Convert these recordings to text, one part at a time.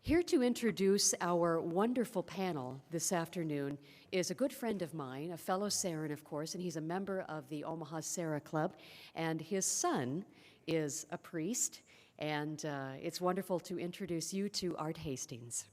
Here to introduce our wonderful panel this afternoon is a good friend of mine, a fellow Serran, of course, and he's a member of the Omaha Serra Club, and his son is a priest, and it's wonderful to introduce you to Art Hastings.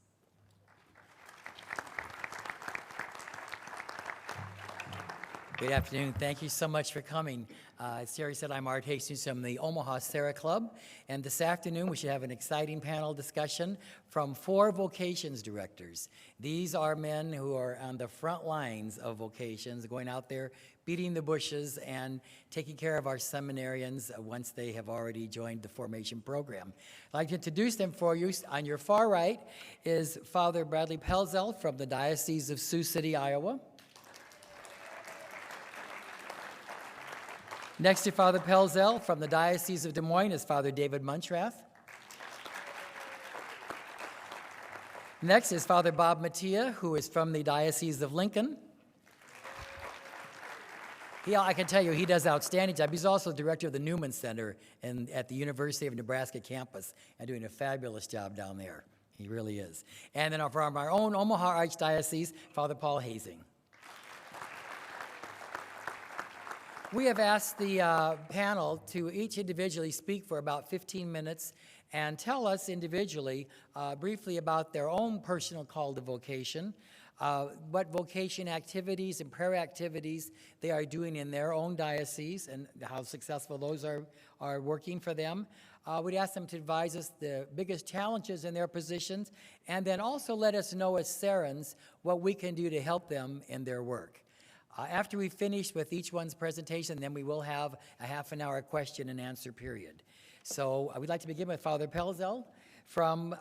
Good afternoon. Thank you so much for coming. As Terry said, I'm Art Hastings from the Omaha Serra Club, and this afternoon we should have an exciting panel discussion from 4 vocations directors. These are men who are on the front lines of vocations, going out there, beating the bushes, and taking care of our seminarians once they have already joined the formation program. I'd like to introduce them for you. On your far right is Father Bradley Pelzell from the Diocese of Sioux City, Iowa. Next to Father Pelzell from the Diocese of Des Moines is Father David Muntrath. Next is Father Bob Matia, who is from the Diocese of Lincoln. I can tell you, he does an outstanding job. He's also the director of the Newman Center at the University of Nebraska campus and doing a fabulous job down there. He really is. And then from our own Omaha Archdiocese, Father Paul Hazing. We have asked the panel to each individually speak for about 15 minutes and tell us individually briefly about their own personal call to vocation, what vocation activities and prayer activities they are doing in their own diocese and how successful those are working for them. We'd ask them to advise us the biggest challenges in their positions and then also let us know as Serrans what we can do to help them in their work. After we finish with each one's presentation, then we will have a half-an-hour question and answer period. So we'd like to begin with Father Pelzell from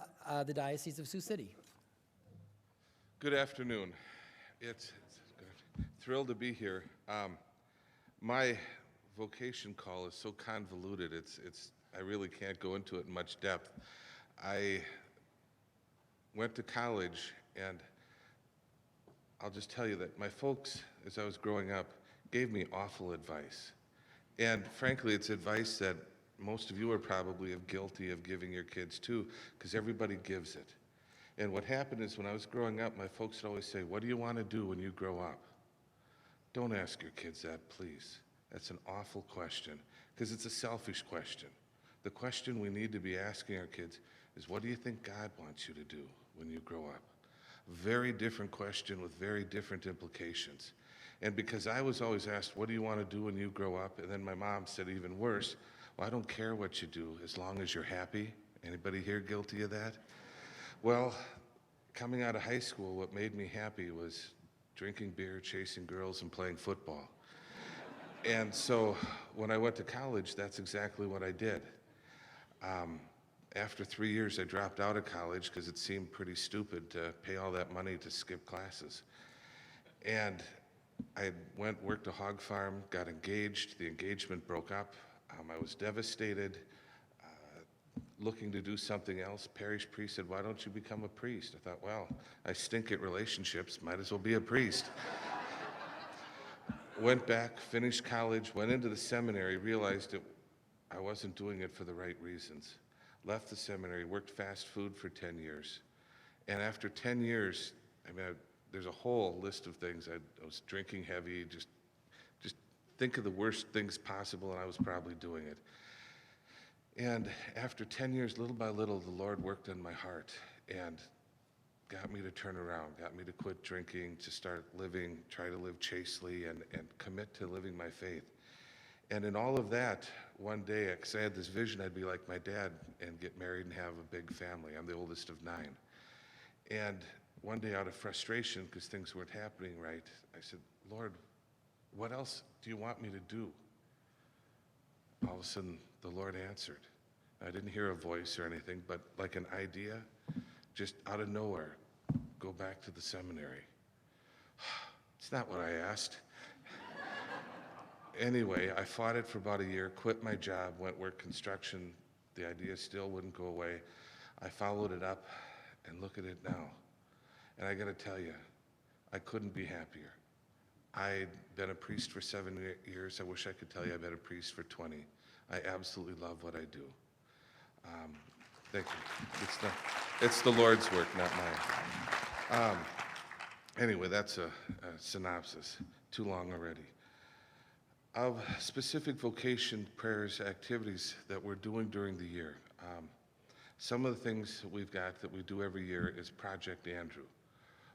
the Diocese of Sioux City. Good afternoon. It's thrilled to be here. My vocation call is so convoluted. I really can't go into it in much depth. I went to college, and I'll just tell you that my folks, as I was growing up, gave me awful advice. And frankly, it's advice that most of you are probably guilty of giving your kids too, because everybody gives it. And what happened is when I was growing up, my folks would always say, "What do you want to do when you grow up?" Don't ask your kids that, please. That's an awful question, because it's a selfish question. The question we need to be asking our kids is, what do you think God wants you to do when you grow up? Very different question with very different implications. And because I was always asked, what do you want to do when you grow up? And then my mom said even worse, well, I don't care what you do as long as you're happy. Anybody here guilty of that? Well, coming out of high school, what made me happy was drinking beer, chasing girls, and playing football. And so when I went to college, that's exactly what I did. After 3 years, I dropped out of college because it seemed pretty stupid to pay all that money to skip classes. And I worked a hog farm, got engaged. The engagement broke up. I was devastated, looking to do something else. Parish priest said, "Why don't you become a priest?" I thought, well, I stink at relationships, might as well be a priest. Went back, finished college, went into the seminary, realized I wasn't doing it for the right reasons. Left the seminary, worked fast food for 10 years. And after 10 years, there's a whole list of things. I was drinking heavy, just think of the worst things possible, and I was probably doing it. And after 10 years, little by little, the Lord worked on my heart and got me to turn around, got me to quit drinking, to start living, try to live chastely, and commit to living my faith. And in all of that, one day, because I had this vision, I'd be like my dad and get married and have a big family. I'm the oldest of 9. And one day, out of frustration, because things weren't happening right, I said, "Lord, what else do you want me to do?" All of a sudden, the Lord answered. I didn't hear a voice or anything, but like an idea, just out of nowhere, go back to the seminary. It's not what I asked. Anyway, I fought it for about a year, quit my job, went work construction. The idea still wouldn't go away. I followed it up, and look at it now. And I got to tell you, I couldn't be happier. I'd been a priest for 7 years. I wish I could tell you I've been a priest for 20. I absolutely love what I do. Thank you. It's done. It's the Lord's work, not mine. Anyway, that's a synopsis. Too long already. Of specific vocation prayers activities that we're doing during the year. Some of the things that we've got that we do every year is Project Andrew,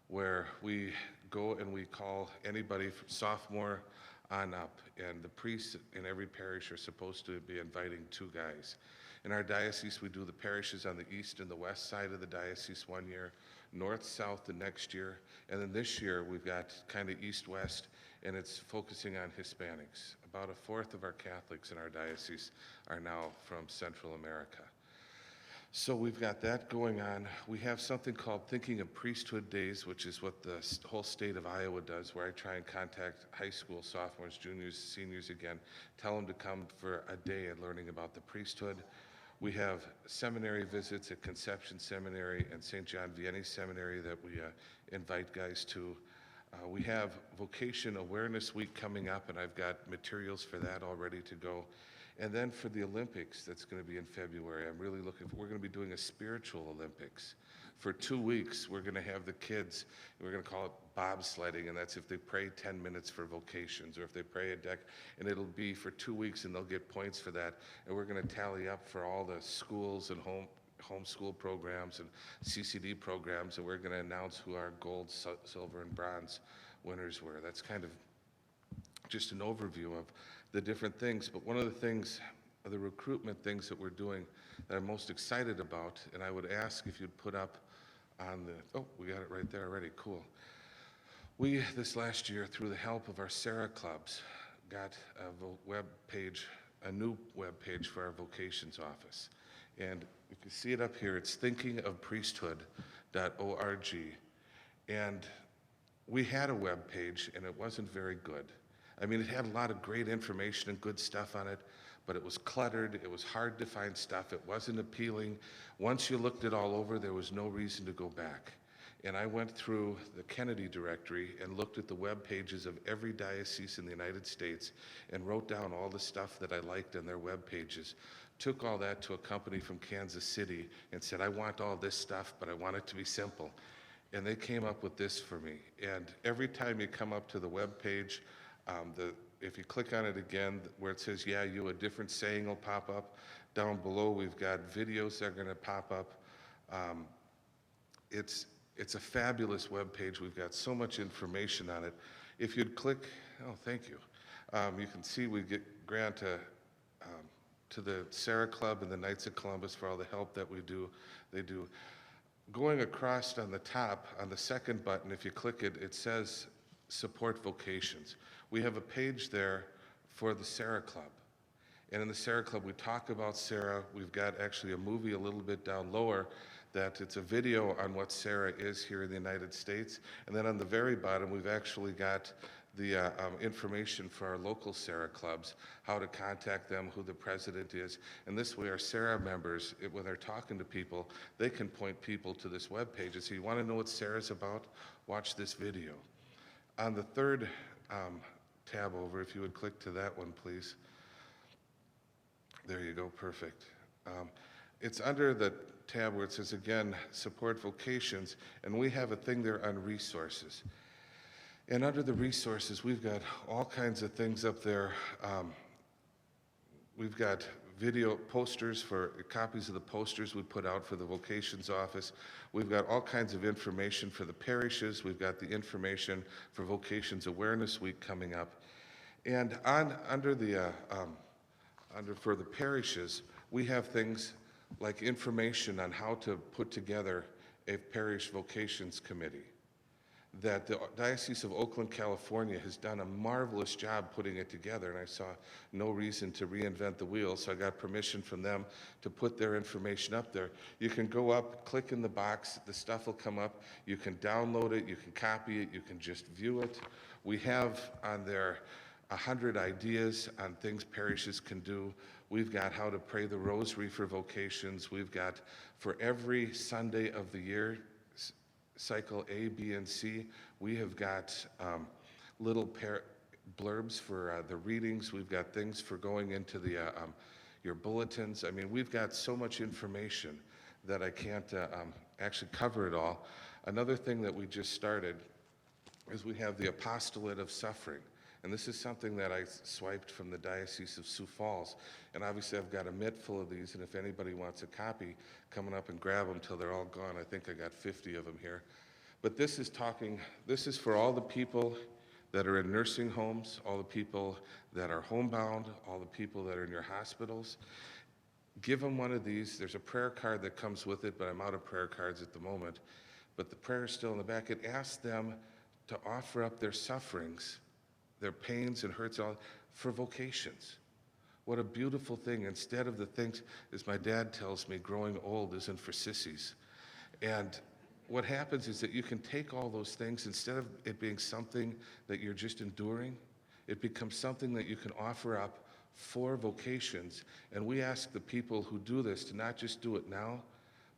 where we go and we call anybody from sophomore on up, and the priests in every parish are supposed to be inviting 2 guys. In our diocese, we do the parishes on the east and the west side of the diocese one year, north, south the next year, and then this year we've got kind of east-west, and it's focusing on Hispanics. About a fourth of our Catholics in our diocese are now from Central America. So we've got that going on. We have something called Thinking of Priesthood Days, which is what the whole state of Iowa does, where I try and contact high school sophomores, juniors, seniors again, tell them to come for a day of learning about the priesthood. We have seminary visits at Conception Seminary and St. John Vianney Seminary that we invite guys to. We have Vocation Awareness Week coming up, and I've got materials for that all ready to go. And then for the Olympics, that's going to be in February, I'm really looking for, we're going to be doing a spiritual Olympics. For 2 weeks, we're going to have the kids, we're going to call it bobsledding, and that's if they pray 10 minutes for vocations, or if they pray a deck, and it'll be for 2 weeks, and they'll get points for that. And we're going to tally up for all the schools and homeschool programs and CCD programs, and we're going to announce who our gold, silver, and bronze winners were. That's kind of just an overview of the different things, but one of the things, the recruitment things that we're doing that I'm most excited about, and I would ask if you'd put up on the, oh, we got it right there already, cool. We, this last year, through the help of our Serra clubs, got a web page, a new web page for our vocations office. And you can see it up here, it's thinkingofpriesthood.org. And we had a web page, and it wasn't very good. I mean, it had a lot of great information and good stuff on it, but it was cluttered, it was hard to find stuff, it wasn't appealing. Once you looked it all over, there was no reason to go back. And I went through the Kennedy directory and looked at the web pages of every diocese in the United States and wrote down all the stuff that I liked on their web pages. Took all that to a company from Kansas City and said, I want all this stuff, but I want it to be simple. And they came up with this for me. And every time you come up to the web page, if you click on it again, where it says, yeah, you, a different saying will pop up. Down below, we've got videos that are going to pop up. It's a fabulous web page. We've got so much information on it. If you'd click, oh, thank you. You can see we get grant to the Serra Club and the Knights of Columbus for all the help that they do. Going across on the top, on the second button, if you click it, it says Support Vocations. We have a page there for the Serra Club. And in the Serra Club, we talk about Serra. We've got actually a movie a little bit down lower that it's a video on what Serra is here in the United States. And then on the very bottom, we've actually got the information for our local Serra clubs, how to contact them, who the president is. And this way, our Serra members, when they're talking to people, they can point people to this webpage and say, you want to know what Serra's about? Watch this video. On the third tab over, if you would click to that one, please. There you go, perfect. It's under the tab where it says, again, Support Vocations, and we have a thing there on resources. And under the resources, we've got all kinds of things up there. We've got video posters for copies of the posters we put out for the vocations office. We've got all kinds of information for the parishes. We've got the information for Vocations Awareness Week coming up. And for the parishes, we have things like information on how to put together a parish vocations committee. That the Diocese of Oakland, California has done a marvelous job putting it together, and I saw no reason to reinvent the wheel, so I got permission from them to put their information up there. You can go up, click in the box, the stuff will come up, you can download it, you can copy it, you can just view it. We have on there 100 ideas on things parishes can do. We've got how to pray the rosary for vocations. We've got for every Sunday of the year, cycle A, B, and C, we have got little blurbs for the readings. We've got things for going into the your bulletins. I mean, we've got so much information that I can't actually cover it all. Another thing that we just started is we have the Apostolate of Suffering. And this is something that I swiped from the Diocese of Sioux Falls. And obviously I've got a mitt full of these, and if anybody wants a copy, coming up and grab them till they're all gone. I think I got 50 of them here. But this is for all the people that are in nursing homes, all the people that are homebound, all the people that are in your hospitals. Give them one of these. There's a prayer card that comes with it, but I'm out of prayer cards at the moment. But the prayer is still in the back. It asks them to offer up their sufferings, their pains and hurts, all for vocations. What a beautiful thing. Instead of the things, as my dad tells me, growing old isn't for sissies. And what happens is that you can take all those things, instead of it being something that you're just enduring, it becomes something that you can offer up for vocations. And we ask the people who do this to not just do it now,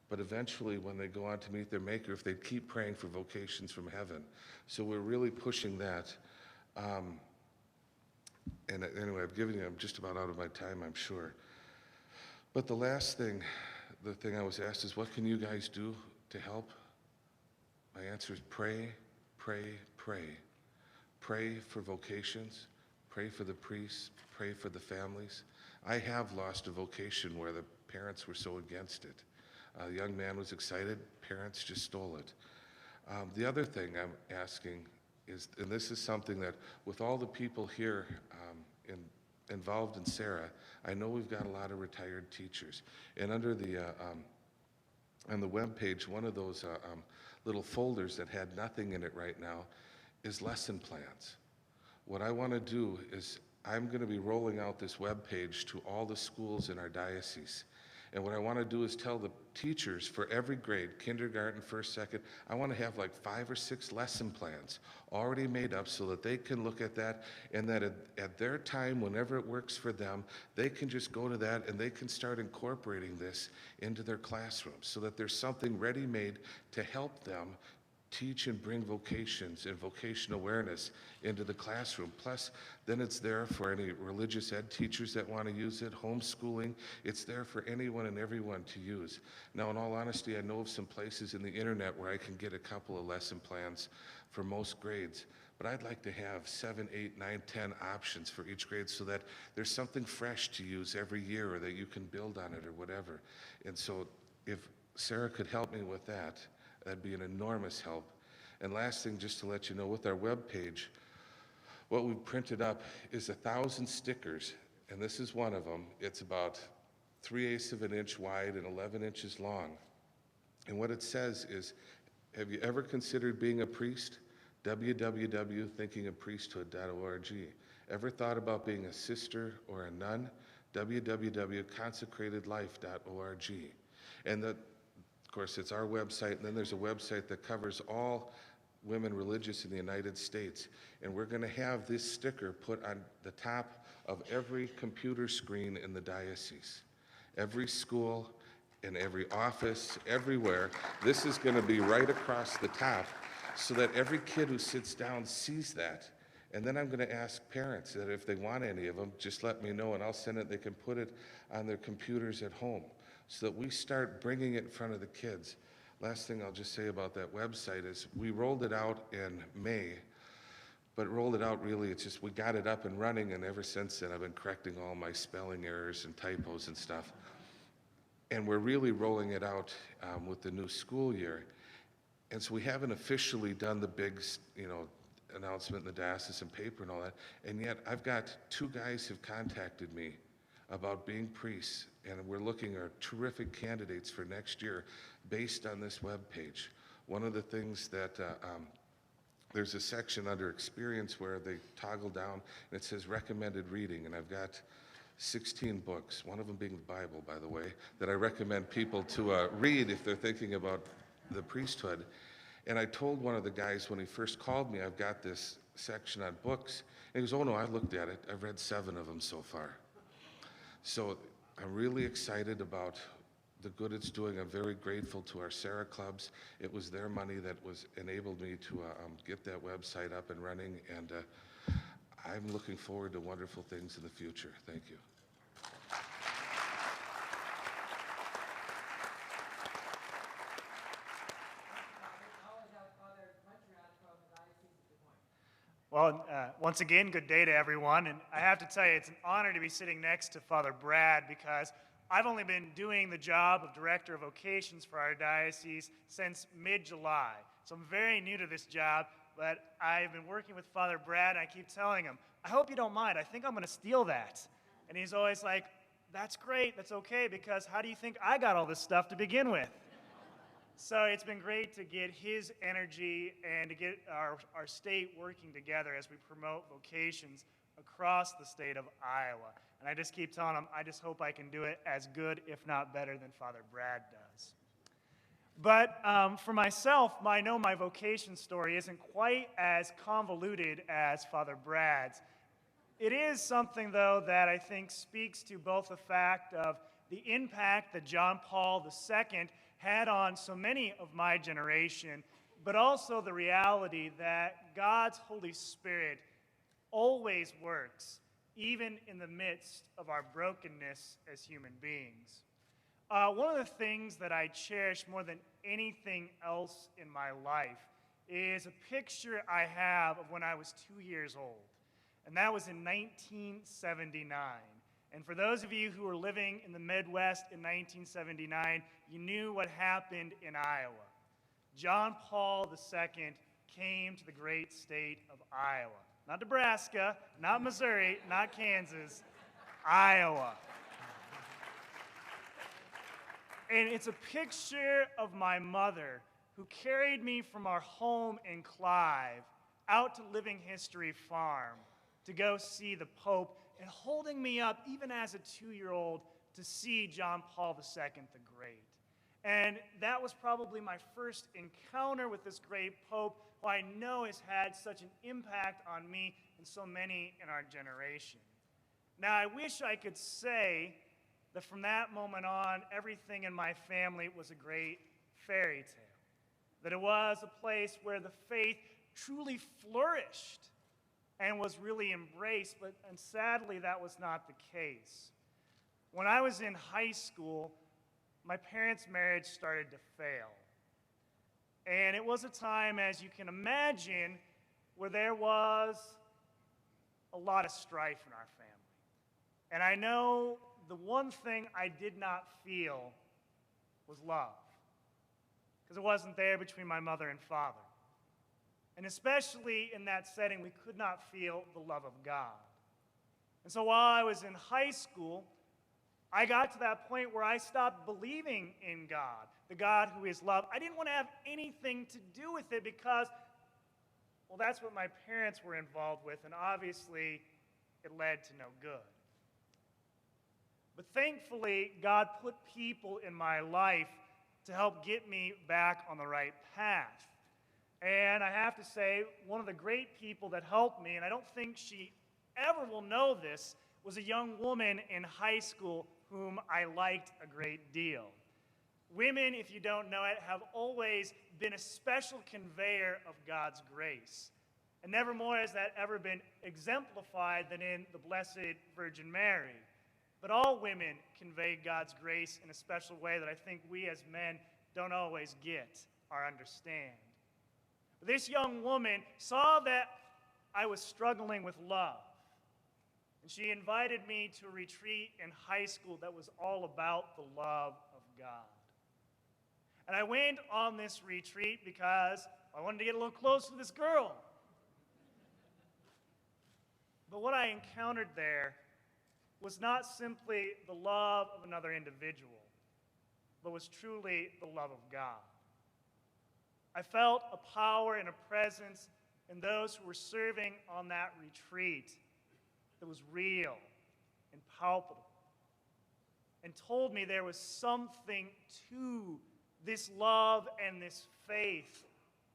but eventually when they go on to meet their Maker, if they keep praying for vocations from heaven. So we're really pushing that. And anyway, I'm just about out of my time, I'm sure. But the last thing, the thing I was asked is, what can you guys do to help? My answer is pray, pray, pray. Pray for vocations, pray for the priests, pray for the families. I have lost a vocation where the parents were so against it. The young man was excited, parents just stole it. The other thing I'm asking is, and this is something that with all the people here involved in Serra, I know we've got a lot of retired teachers. And under the, on the webpage, one of those little folders that had nothing in it right now is lesson plans. What I want to do is I'm going to be rolling out this webpage to all the schools in our diocese. And what I want to do is tell the teachers for every grade, kindergarten, first, second, I want to have like 5 or 6 lesson plans already made up so that they can look at that, and that at their time, whenever it works for them, they can just go to that and they can start incorporating this into their classrooms so that there's something ready-made to help them teach and bring vocations and vocation awareness into the classroom. Plus, then it's there for any religious ed teachers that want to use it, homeschooling. It's there for anyone and everyone to use. Now, in all honesty, I know of some places in the internet where I can get a couple of lesson plans for most grades, but I'd like to have 7, 8, 9, 10 options for each grade so that there's something fresh to use every year, or that you can build on it or whatever. And so if Sarah could help me with that, that'd be an enormous help. And last thing, just to let you know, with our webpage, what we've printed up is 1,000 stickers, and this is one of them. It's about 3/8 of an inch wide and 11 inches long. And what it says is, have you ever considered being a priest? www.thinkingofpriesthood.org. Ever thought about being a sister or a nun? www.consecratedlife.org. And of course, it's our website, and then there's a website that covers all women religious in the United States. And we're going to have this sticker put on the top of every computer screen in the diocese. Every school, in every office, everywhere. This is going to be right across the top so that every kid who sits down sees that. And then I'm going to ask parents that if they want any of them, just let me know and I'll send it. They can put it on their computers at home so that we start bringing it in front of the kids. Last thing I'll just say about that website is we rolled it out in May, but rolled it out really, it's just we got it up and running, and ever since then I've been correcting all my spelling errors and typos and stuff. And we're really rolling it out with the new school year. And so we haven't officially done the big, announcement in the diocesan paper and all that. And yet I've got 2 guys who've contacted me about being priests, and we're looking at terrific candidates for next year based on this webpage. One of the things that there's a section under experience where they toggle down and it says recommended reading, and I've got 16 books, one of them being the Bible, by the way, that I recommend people to read if they're thinking about the priesthood. And I told one of the guys when he first called me, I've got this section on books. And he goes, oh no, I looked at it. I've read 7 of them so far. So I'm really excited about the good it's doing. I'm very grateful to our Serra clubs. It was their money that was enabled me to get that website up and running. And I'm looking forward to wonderful things in the future. Thank you. Well, once again, good day to everyone. And I have to tell you, it's an honor to be sitting next to Father Brad because I've only been doing the job of Director of Vocations for our diocese since mid-July. So I'm very new to this job, but I've been working with Father Brad, and I keep telling him, I hope you don't mind. I think I'm going to steal that. And he's always like, that's great, that's okay, because how do you think I got all this stuff to begin with? So it's been great to get his energy and to get our state working together as we promote vocations across the state of Iowa. And I just keep telling him, I just hope I can do it as good, if not better, than Father Brad does. But for myself, I know my vocation story isn't quite as convoluted as Father Brad's. It is something, though, that I think speaks to both the fact of the impact that John Paul II had on so many of my generation, but also the reality that God's Holy Spirit always works, even in the midst of our brokenness as human beings. One of the things that I cherish more than anything else in my life is a picture I have of when I was 2 years old, and that was in 1979. And for those of you who were living in the Midwest in 1979, you knew what happened in Iowa. John Paul II came to the great state of Iowa. Not Nebraska, not Missouri, not Kansas, Iowa. And it's a picture of my mother who carried me from our home in Clive out to Living History Farm to go see the Pope, and holding me up, even as a 2-year-old, to see John Paul II the Great. And that was probably my first encounter with this great Pope, who I know has had such an impact on me and so many in our generation. Now, I wish I could say that from that moment on, everything in my family was a great fairy tale, that it was a place where the faith truly flourished and was really embraced, and sadly, that was not the case. When I was in high school, my parents' marriage started to fail. And it was a time, as you can imagine, where there was a lot of strife in our family. And I know the one thing I did not feel was love, because it wasn't there between my mother and father. And especially in that setting, we could not feel the love of God. And so while I was in high school, I got to that point where I stopped believing in God, the God who is love. I didn't want to have anything to do with it because, well, that's what my parents were involved with, and obviously it led to no good. But thankfully, God put people in my life to help get me back on the right path. And I have to say, one of the great people that helped me, and I don't think she ever will know this, was a young woman in high school whom I liked a great deal. Women, if you don't know it, have always been a special conveyor of God's grace. And never more has that ever been exemplified than in the Blessed Virgin Mary. But all women convey God's grace in a special way that I think we as men don't always get or understand. This young woman saw that I was struggling with love, and she invited me to a retreat in high school that was all about the love of God. And I went on this retreat because I wanted to get a little closer to this girl. But what I encountered there was not simply the love of another individual, but was truly the love of God. I felt a power and a presence in those who were serving on that retreat that was real and palpable, and told me there was something to this love and this faith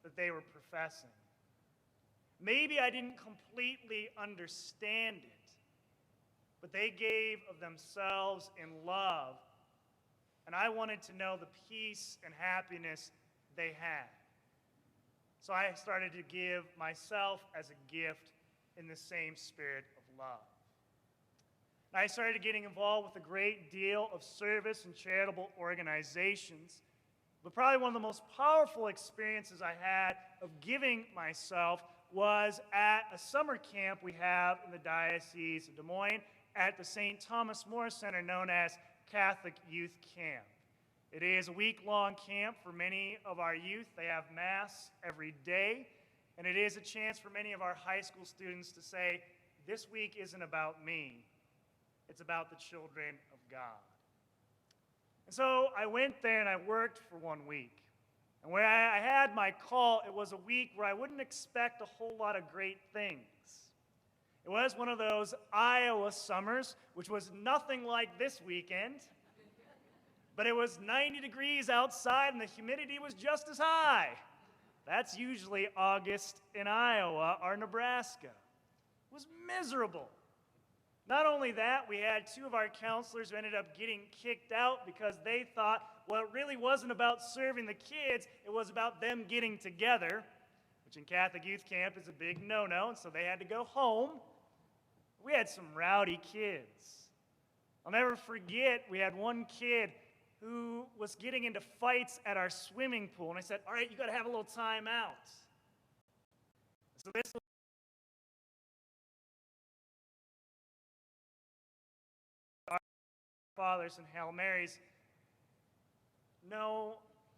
that they were professing. Maybe I didn't completely understand it, but they gave of themselves in love, and I wanted to know the peace and happiness they had. So I started to give myself as a gift in the same spirit of love. And I started getting involved with a great deal of service and charitable organizations, but probably one of the most powerful experiences I had of giving myself was at a summer camp we have in the Diocese of Des Moines at the St. Thomas More Center known as Catholic Youth Camp. It is a week-long camp for many of our youth. They have Mass every day, and it is a chance for many of our high school students to say, this week isn't about me, it's about the children of God. And so I went there and I worked for 1 week. And when I had my call, it was a week where I wouldn't expect a whole lot of great things. It was one of those Iowa summers, which was nothing like this weekend, but it was 90 degrees outside and the humidity was just as high. That's usually August in Iowa or Nebraska. It was miserable. Not only that, we had 2 of our counselors who ended up getting kicked out because they thought, well, it really wasn't about serving the kids, it was about them getting together, which in Catholic Youth Camp is a big no-no, and so they had to go home. We had some rowdy kids. I'll never forget, we had one kid who was getting into fights at our swimming pool, and I said, all right, you got to have a little time out. So this Fathers and Hail Marys. No,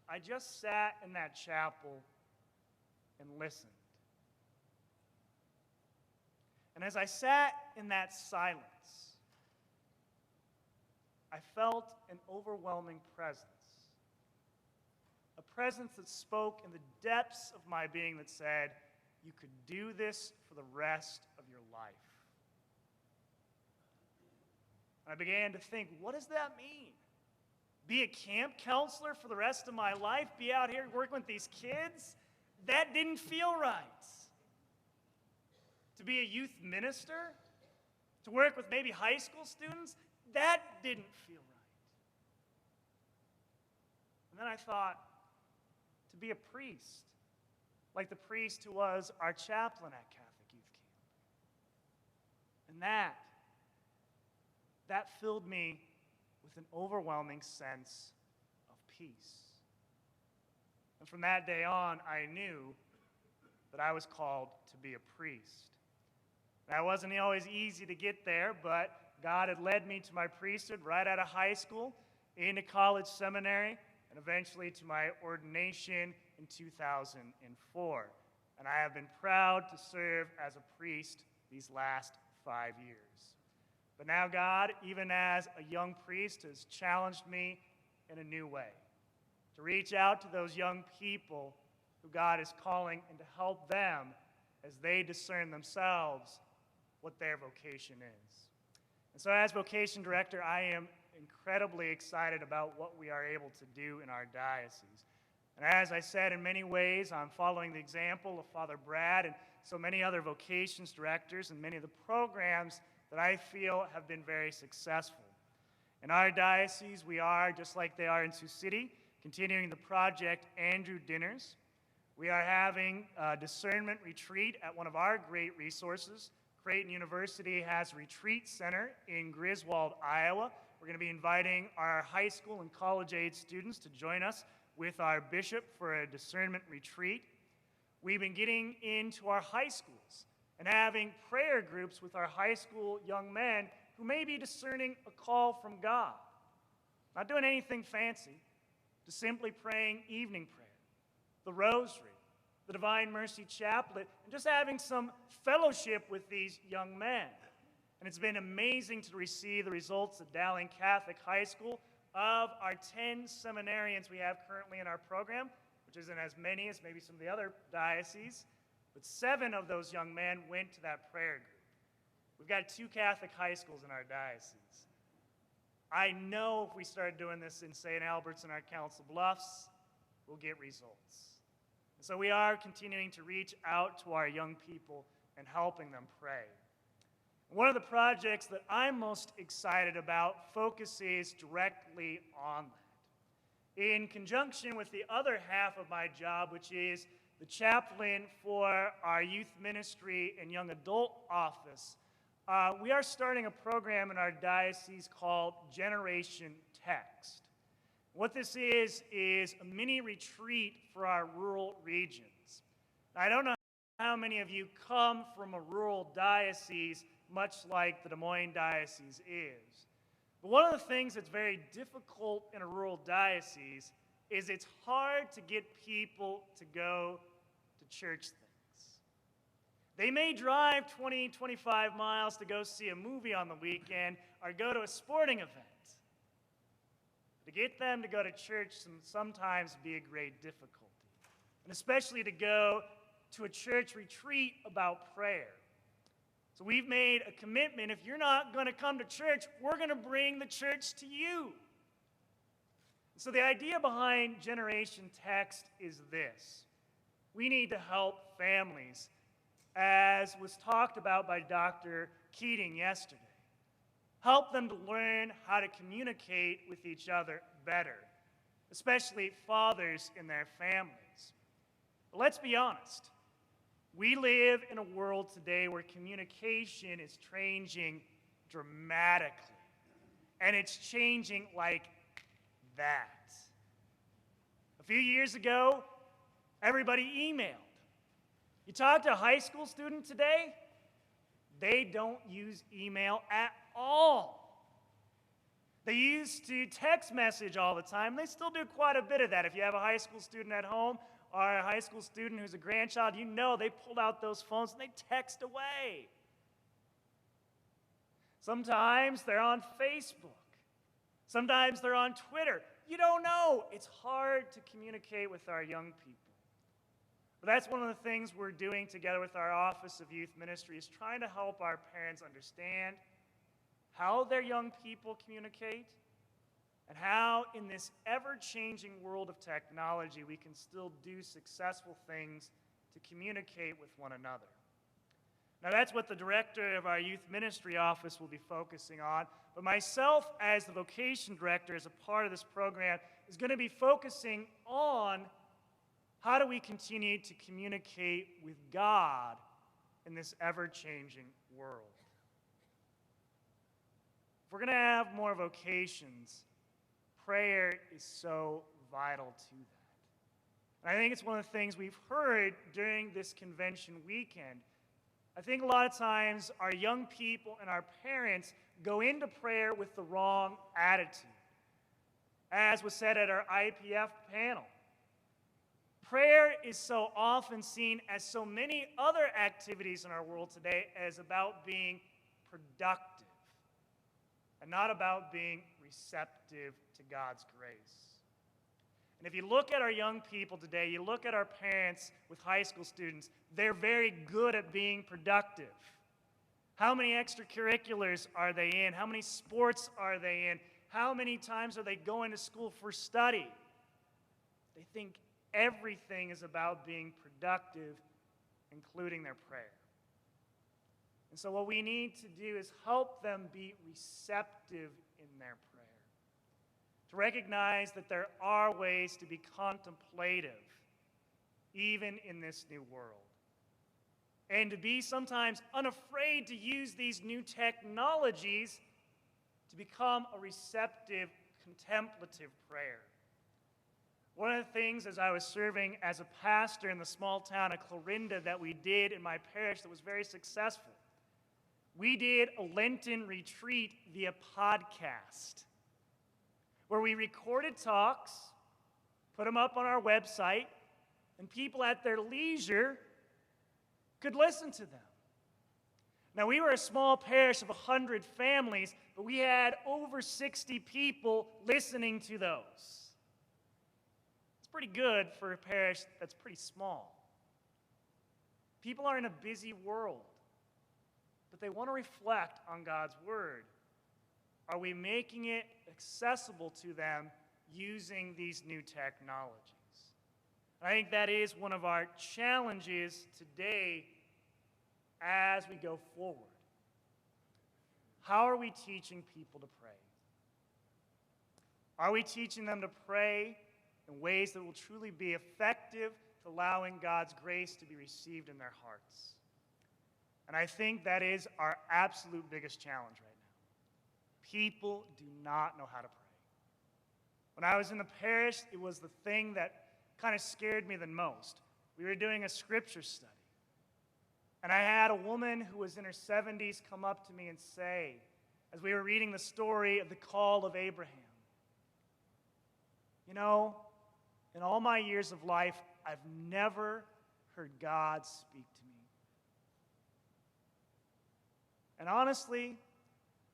I just sat in that chapel and listened. And as I sat in that silence, I felt an overwhelming presence. A presence that spoke in the depths of my being that said, you could do this for the rest of your life. I began to think, what does that mean? Be a camp counselor for the rest of my life? Be out here working with these kids? That didn't feel right. To be a youth minister? To work with maybe high school students? That didn't feel right. And then I thought, to be a priest, like the priest who was our chaplain at Catholic Youth Camp. And that filled me with an overwhelming sense of peace. And from that day on, I knew that I was called to be a priest. That wasn't always easy to get there, but God had led me to my priesthood right out of high school, into college seminary, and eventually to my ordination in 2004. And I have been proud to serve as a priest these last 5 years. But now God, even as a young priest, has challenged me in a new way, to reach out to those young people who God is calling and to help them as they discern themselves what their vocation is. And so as vocation director, I am incredibly excited about what we are able to do in our diocese. And as I said, in many ways, I'm following the example of Father Brad and so many other vocations directors and many of the programs that I feel have been very successful. In our diocese, we are, just like they are in Sioux City, continuing the project Andrew Dinners. We are having a discernment retreat at one of our great resources. Creighton University has a retreat center in Griswold, Iowa. We're going to be inviting our high school and college-age students to join us with our bishop for a discernment retreat. We've been getting into our high schools and having prayer groups with our high school young men who may be discerning a call from God. Not doing anything fancy, just simply praying evening prayer, the rosary, the Divine Mercy Chaplet, and just having some fellowship with these young men. And it's been amazing to receive the results at Dowling Catholic High School. Of our 10 seminarians we have currently in our program, which isn't as many as maybe some of the other dioceses, but 7 of those young men went to that prayer group. We've got 2 Catholic high schools in our diocese. I know if we started doing this in St. Albert's and our Council Bluffs, we'll get results. And so we are continuing to reach out to our young people and helping them pray. One of the projects that I'm most excited about focuses directly on that. In conjunction with the other half of my job, which is the chaplain for our youth ministry and young adult office, we are starting a program in our diocese called Generation Text. What this is a mini retreat for our rural regions. Now, I don't know how many of you come from a rural diocese, much like the Des Moines Diocese is. But one of the things that's very difficult in a rural diocese is it's hard to get people to go to church things. They may drive 20, 25 miles to go see a movie on the weekend or go to a sporting event. To get them to go to church can sometimes be a great difficulty, and especially to go to a church retreat about prayer. So we've made a commitment. If you're not going to come to church, we're going to bring the church to you. So the idea behind Generation Text is this. We need to help families, as was talked about by Dr. Keating yesterday. Help them to learn how to communicate with each other better, especially fathers in their families. But let's be honest. We live in a world today where communication is changing dramatically. And it's changing like that. A few years ago, everybody emailed. You talk to a high school student today, they don't use email at all. They used to text message all the time. They still do quite a bit of that. If you have a high school student at home or a high school student who's a grandchild, you know they pulled out those phones and they text away. Sometimes they're on Facebook. Sometimes they're on Twitter. You don't know. It's hard to communicate with our young people. But that's one of the things we're doing together with our Office of Youth Ministry, is trying to help our parents understand how their young people communicate and how in this ever-changing world of technology we can still do successful things to communicate with one another. Now that's what the director of our youth ministry office will be focusing on, but myself as the vocation director, as a part of this program, is going to be focusing on how do we continue to communicate with God in this ever-changing world. If we're going to have more vocations, prayer is so vital to that. And I think it's one of the things we've heard during this convention weekend. I think a lot of times our young people and our parents go into prayer with the wrong attitude. As was said at our IPF panel, prayer is so often seen, as so many other activities in our world today, as about being productive and not about being receptive to God's grace. And if you look at our young people today, you look at our parents with high school students, they're very good at being productive. How many extracurriculars are they in? How many sports are they in? How many times are they going to school for study? They think everything is about being productive, including their prayer. And so what we need to do is help them be receptive in their prayer, to recognize that there are ways to be contemplative, even in this new world, and to be sometimes unafraid to use these new technologies to become a receptive, contemplative prayer. One of the things as I was serving as a pastor in the small town of Clarinda that we did in my parish that was very successful, we did a Lenten Retreat via podcast, where we recorded talks, put them up on our website, and people at their leisure could listen to them. Now, we were a small parish of 100 families, but we had over 60 people listening to those. Pretty good for a parish that's pretty small. People are in a busy world, but they want to reflect on God's Word. Are we making it accessible to them using these new technologies? And I think that is one of our challenges today as we go forward. How are we teaching people to pray? Are we teaching them to pray in ways that will truly be effective to allowing God's grace to be received in their hearts? And I think that is our absolute biggest challenge right now. People do not know how to pray. When I was in the parish, it was the thing that kind of scared me the most. We were doing a scripture study. And I had a woman who was in her 70s come up to me and say, as we were reading the story of the call of Abraham, you know, in all my years of life, I've never heard God speak to me. And honestly,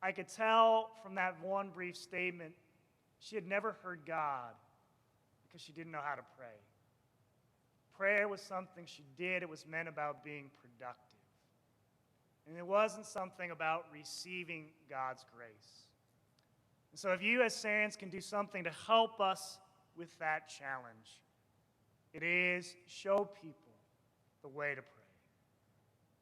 I could tell from that one brief statement, she had never heard God because she didn't know how to pray. Prayer was something she did. It was meant about being productive. And it wasn't something about receiving God's grace. And so if you as Sarans can do something to help us with that challenge, it is show people the way to pray.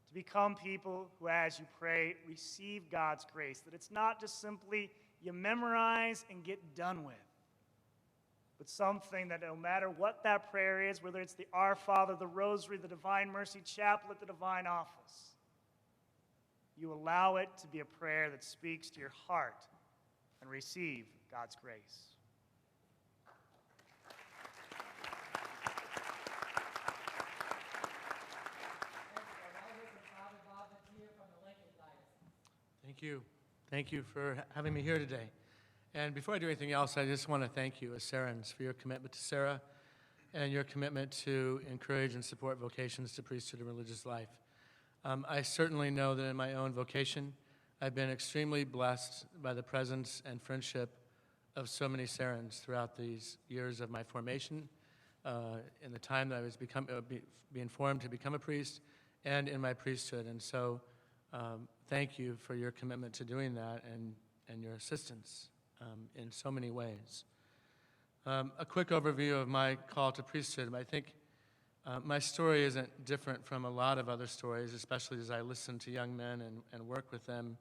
To become people who, as you pray, receive God's grace. That it's not just simply you memorize and get done with, but something that no matter what that prayer is, whether it's the Our Father, the Rosary, the Divine Mercy Chaplet, the Divine Office, you allow it to be a prayer that speaks to your heart and receive God's grace. Thank you. Thank you for having me here today. And before I do anything else, I just want to thank you as Sarans for your commitment to Serra and your commitment to encourage and support vocations to priesthood and religious life. I certainly know that in my own vocation, I've been extremely blessed by the presence and friendship of so many Sarans throughout these years of my formation, in the time that I was being formed to become a priest, and in my priesthood. And so thank you for your commitment to doing that and your assistance in so many ways. A quick overview of my call to priesthood. I think my story isn't different from a lot of other stories, especially as I listen to young men and work with them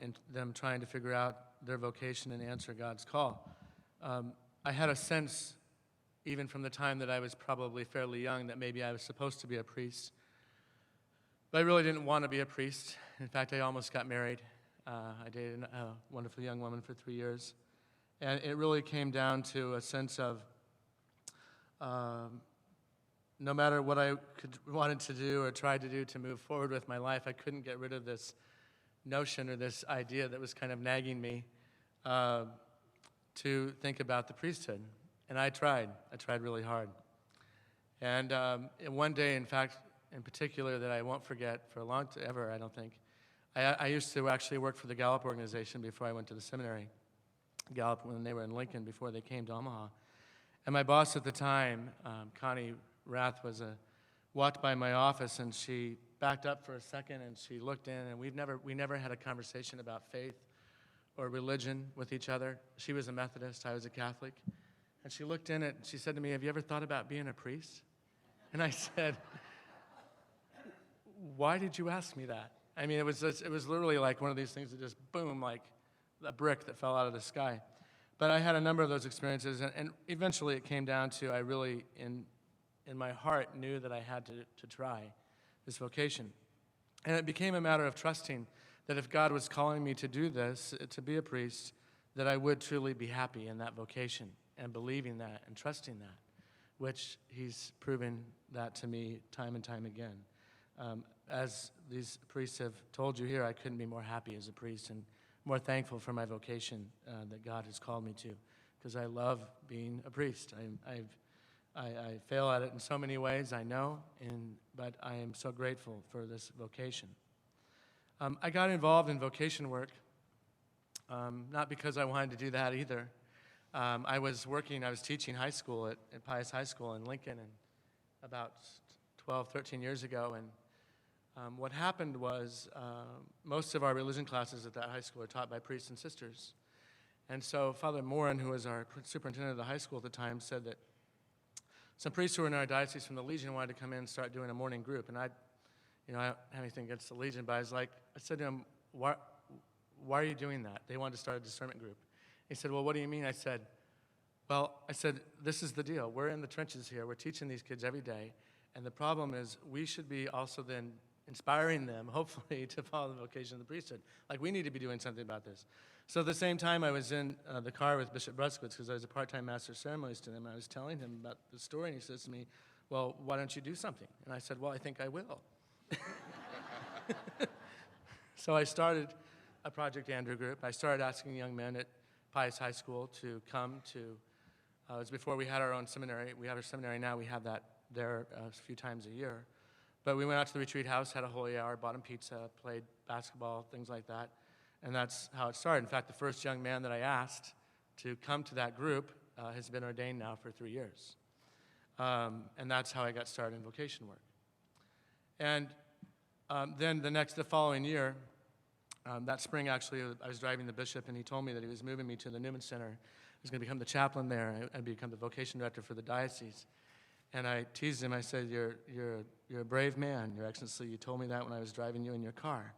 in them trying to figure out their vocation and answer God's call. I had a sense, even from the time that I was probably fairly young, that maybe I was supposed to be a priest. But I really didn't want to be a priest. In fact, I almost got married. I dated a wonderful young woman for 3 years. And it really came down to a sense of no matter what I wanted to do or tried to do to move forward with my life, I couldn't get rid of this notion or this idea that was kind of nagging me to think about the priesthood. And I tried really hard. And one day, in fact, in particular, that I won't forget for a long time, ever, I don't think, I used to actually work for the Gallup organization before I went to the seminary. Gallup, when they were in Lincoln, before they came to Omaha. And my boss at the time, Connie Rath, walked by my office, and she backed up for a second, and she looked in, and we never had a conversation about faith or religion with each other. She was a Methodist, I was a Catholic. And she looked in it, and she said to me, "Have you ever thought about being a priest?" And I said, "Why did you ask me that?" I mean, it was literally like one of these things that just boom, like a brick that fell out of the sky. But I had a number of those experiences, and eventually it came down to I really, in my heart, knew that I had to try this vocation. And it became a matter of trusting that if God was calling me to do this, to be a priest, that I would truly be happy in that vocation, and believing that and trusting that, which he's proven that to me time and time again. As these priests have told you here, I couldn't be more happy as a priest and more thankful for my vocation that God has called me to, because I love being a priest. I fail at it in so many ways, I know, but I am so grateful for this vocation. I got involved in vocation work, not because I wanted to do that either. I was teaching high school at Pius High School in Lincoln about 12, 13 years ago, and what happened was most of our religion classes at that high school are taught by priests and sisters. And so Father Morin, who was our superintendent of the high school at the time, said that some priests who were in our diocese from the Legion wanted to come in and start doing a morning group. And I don't have anything against the Legion, but I said to him, why are you doing that? They wanted to start a discernment group. He said, "Well, what do you mean?" I said, "This is the deal. We're in the trenches here. We're teaching these kids every day. And the problem is we should be also then inspiring them, hopefully, to follow the vocation of the priesthood. Like, we need to be doing something about this." So at the same time, I was in the car with Bishop Bruskowitz, because I was a part-time master of ceremonies to him. I was telling him about the story, and he says to me, "Well, why don't you do something?" And I said, "Well, I think I will." So I started a Project Andrew group. I started asking young men at Pius High School to come to, it was before we had our own seminary. We have our seminary now. We have that there a few times a year. But we went out to the retreat house, had a holy hour, bought them pizza, played basketball, things like that. And that's how it started. In fact, the first young man that I asked to come to that group has been ordained now for 3 years. And that's how I got started in vocation work. And then the following year, that spring actually, I was driving the bishop and he told me that he was moving me to the Newman Center. I was going to become the chaplain there and become the vocation director for the diocese. And I teased him, I said, you're a brave man, Your Excellency. You told me that when I was driving you in your car.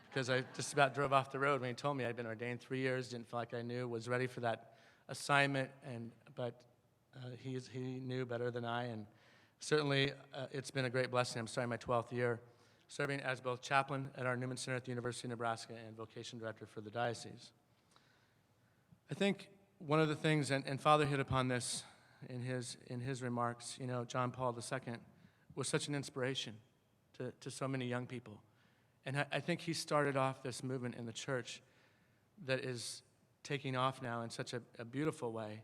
Because I just about drove off the road when he told me I'd been ordained 3 years, didn't feel like I knew, was ready for that assignment, but he knew better than I, and certainly it's been a great blessing. I'm starting my 12th year, serving as both chaplain at our Newman Center at the University of Nebraska and vocation director for the diocese. I think one of the things, and Father hit upon this in his remarks, you know, John Paul II was such an inspiration to so many young people. And I think he started off this movement in the church that is taking off now in such a beautiful way.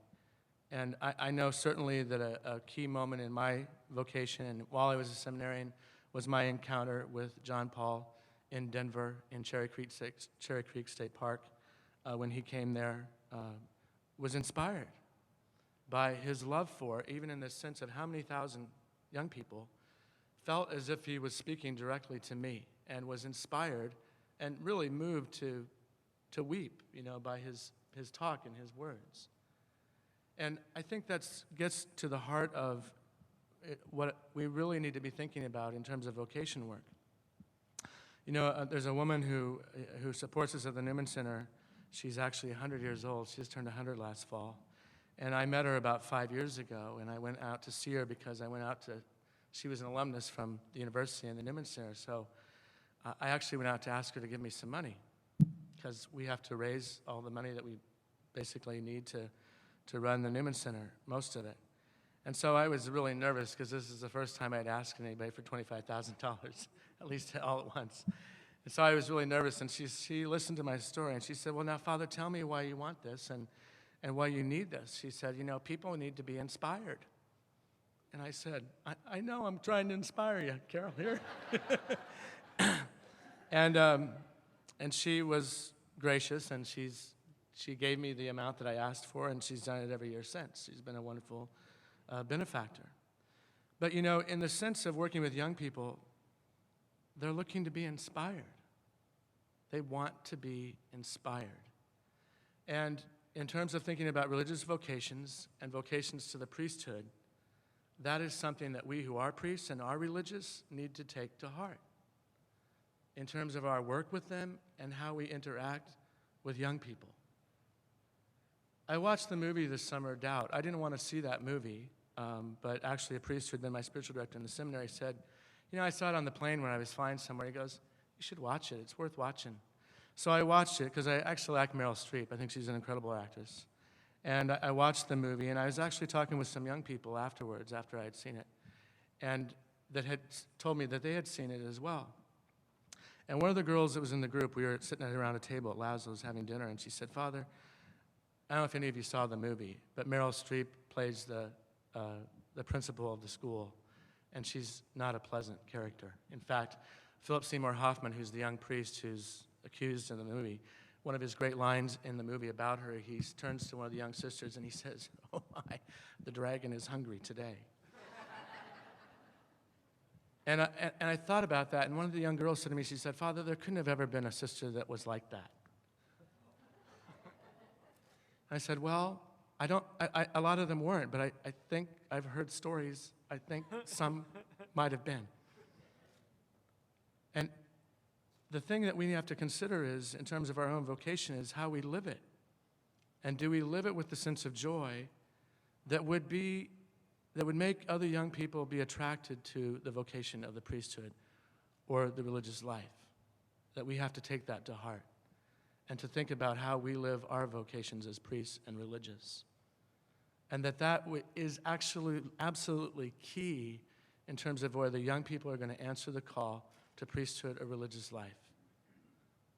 And I know certainly that a key moment in my vocation, and while I was a seminarian, was my encounter with John Paul in Denver, in Cherry Creek State Park, when he came there, was inspired by his love for, even in the sense of how many thousand young people felt as if he was speaking directly to me, and was inspired and really moved to weep, you know, by his talk and his words. And I think that gets to the heart of what we really need to be thinking about in terms of vocation work. You know, there's a woman who supports us at the Newman Center. She's actually 100 years old. She just turned 100 last fall. And I met her about 5 years ago, and I went out to see her because she was an alumnus from the university and the Newman Center. So I actually went out to ask her to give me some money, because we have to raise all the money that we basically need to run the Newman Center, most of it. And so I was really nervous, because this is the first time I'd asked anybody for $25,000, at least all at once. And so I was really nervous, and she listened to my story, and she said, well, now, Father, tell me why you want this and why you need this. She said, you know, people need to be inspired. And I said, I know I'm trying to inspire you, Carol, here. And she was gracious, and she gave me the amount that I asked for, and she's done it every year since. She's been a wonderful benefactor. But, you know, in the sense of working with young people, they're looking to be inspired. They want to be inspired. And in terms of thinking about religious vocations and vocations to the priesthood, that is something that we who are priests and are religious need to take to heart in terms of our work with them and how we interact with young people. I watched the movie this summer, Doubt. I didn't want to see that movie, but actually a priest who had been my spiritual director in the seminary said, you know, I saw it on the plane when I was flying somewhere. He goes, you should watch it. It's worth watching. So I watched it because I actually like Meryl Streep. I think she's an incredible actress. And I watched the movie, and I was actually talking with some young people afterwards, after I had seen it, and that had told me that they had seen it as well. And one of the girls that was in the group, we were sitting around a table at Laszlo's having dinner, and she said, Father, I don't know if any of you saw the movie, but Meryl Streep plays the principal of the school, and she's not a pleasant character. In fact, Philip Seymour Hoffman, who's the young priest who's accused in the movie, one of his great lines in the movie about her, he turns to one of the young sisters and he says, oh my, the dragon is hungry today. And I thought about that, and one of the young girls said to me, she said, Father, there couldn't have ever been a sister that was like that. I said, well, a lot of them weren't, but I think I've heard stories, I think some might have been. And the thing that we have to consider is, in terms of our own vocation, is how we live it. And do we live it with the sense of joy that would make other young people be attracted to the vocation of the priesthood or the religious life? That we have to take that to heart and to think about how we live our vocations as priests and religious. And that is actually absolutely key in terms of whether young people are going to answer the call to priesthood or religious life.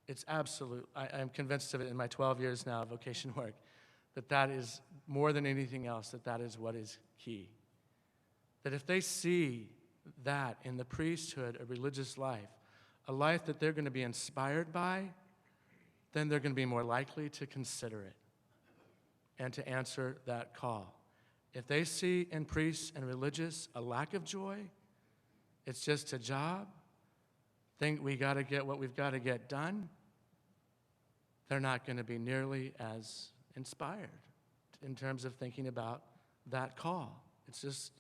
It's absolute. I'm convinced of it in my 12 years now of vocation work, that is more than anything else, that is what is key. That if they see that in the priesthood or religious life, a life that they're going to be inspired by, then they're going to be more likely to consider it and to answer that call. If they see in priests and religious a lack of joy, it's just a job, think we got to get what we've got to get done, they're not going to be nearly as inspired in terms of thinking about that call. It's just